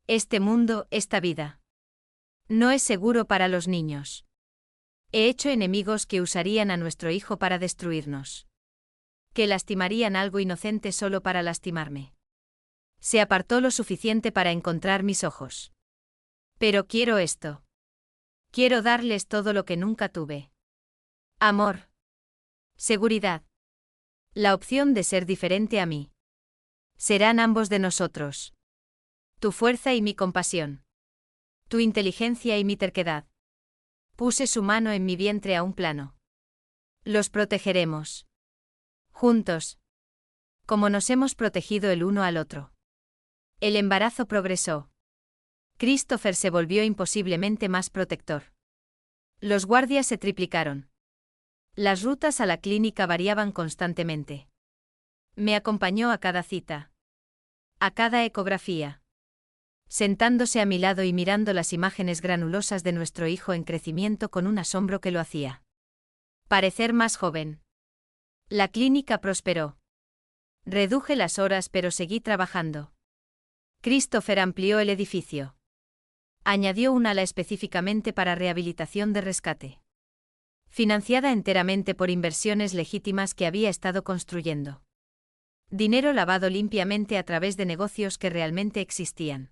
Este mundo, esta vida. No es seguro para los niños. He hecho enemigos que usarían a nuestro hijo para destruirnos. Que lastimarían algo inocente solo para lastimarme. Se apartó lo suficiente para encontrar mis ojos. Pero quiero esto. Quiero darles todo lo que nunca tuve. Amor. Seguridad. La opción de ser diferente a mí. Serán ambos de nosotros. Tu fuerza y mi compasión. Tu inteligencia y mi terquedad. Puse su mano en mi vientre a un plano. Los protegeremos. Juntos. Como nos hemos protegido el uno al otro. El embarazo progresó. Christopher se volvió imposiblemente más protector. Los guardias se triplicaron. Las rutas a la clínica variaban constantemente. Me acompañó a cada cita. A cada ecografía. Sentándose a mi lado y mirando las imágenes granulosas de nuestro hijo en crecimiento con un asombro que lo hacía parecer más joven. La clínica prosperó. Reduje las horas pero seguí trabajando. Christopher amplió el edificio. Añadió un ala específicamente para rehabilitación de rescate. Financiada enteramente por inversiones legítimas que había estado construyendo. Dinero lavado limpiamente a través de negocios que realmente existían.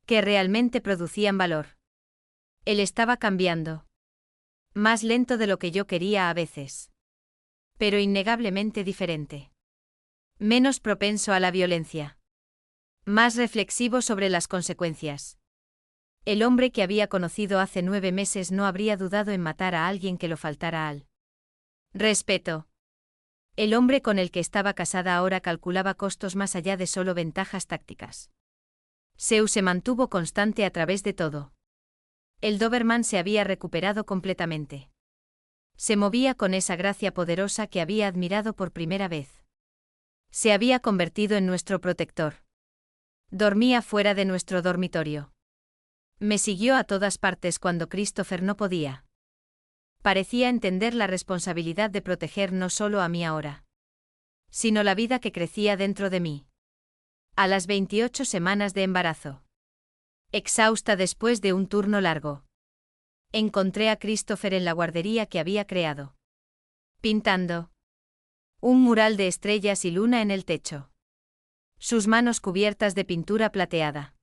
Que realmente producían valor. Él estaba cambiando. Más lento de lo que yo quería a veces. Pero innegablemente diferente. Menos propenso a la violencia. Más reflexivo sobre las consecuencias. El hombre que había conocido hace 9 meses no habría dudado en matar a alguien que lo faltara al respeto. El hombre con el que estaba casada ahora calculaba costos más allá de solo ventajas tácticas. Zeus se mantuvo constante a través de todo. El Doberman se había recuperado completamente. Se movía con esa gracia poderosa que había admirado por primera vez. Se había convertido en nuestro protector. Dormía fuera de nuestro dormitorio. Me siguió a todas partes cuando Christopher no podía. Parecía entender la responsabilidad de proteger no solo a mí ahora, sino la vida que crecía dentro de mí. A las 28 semanas de embarazo. Exhausta después de un turno largo. Encontré a Christopher en la guardería que había creado. Pintando. Un mural de estrellas y luna en el techo. Sus manos cubiertas de pintura plateada.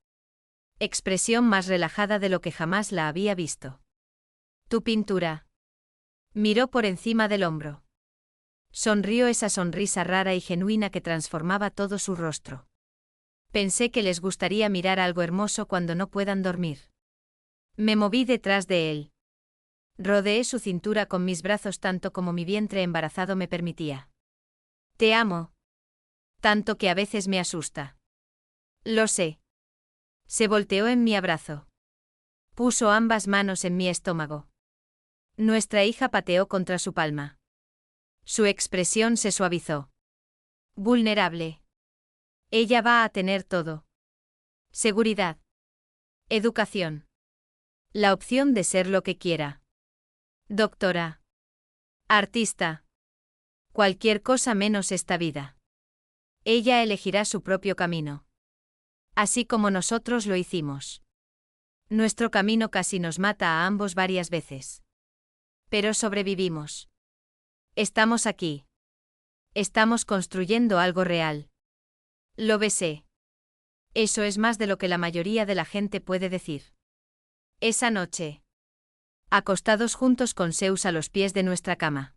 Expresión más relajada de lo que jamás la había visto. Tu pintura. Miró por encima del hombro. Sonrió esa sonrisa rara y genuina que transformaba todo su rostro. Pensé que les gustaría mirar algo hermoso cuando no puedan dormir. Me moví detrás de él. Rodeé su cintura con mis brazos tanto como mi vientre embarazado me permitía. Te amo. Tanto que a veces me asusta. Lo sé. Se volteó en mi abrazo. Puso ambas manos en mi estómago. Nuestra hija pateó contra su palma. Su expresión se suavizó. Vulnerable. Ella va a tener todo. Seguridad. Educación. La opción de ser lo que quiera. Doctora. Artista. Cualquier cosa menos esta vida. Ella elegirá su propio camino. Así como nosotros lo hicimos. Nuestro camino casi nos mata a ambos varias veces. Pero sobrevivimos. Estamos aquí. Estamos construyendo algo real. Lo besé. Eso es más de lo que la mayoría de la gente puede decir. Esa noche. Acostados juntos con Zeus a los pies de nuestra cama.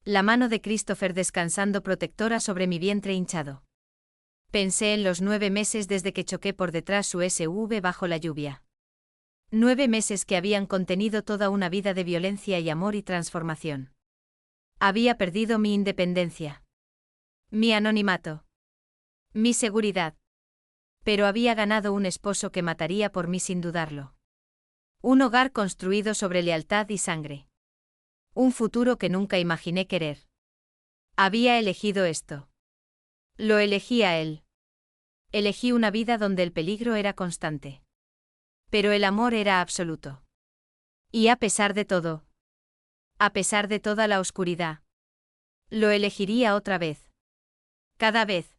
La mano de Christopher descansando protectora sobre mi vientre hinchado. Pensé en los 9 meses desde que choqué por detrás su SUV bajo la lluvia. 9 meses que habían contenido toda una vida de violencia y amor y transformación. Había perdido mi independencia. Mi anonimato. Mi seguridad. Pero había ganado un esposo que mataría por mí sin dudarlo. Un hogar construido sobre lealtad y sangre. Un futuro que nunca imaginé querer. Había elegido esto. Lo elegí a él. Elegí una vida donde el peligro era constante. Pero el amor era absoluto. Y a pesar de todo, a pesar de toda la oscuridad, lo elegiría otra vez. Cada vez.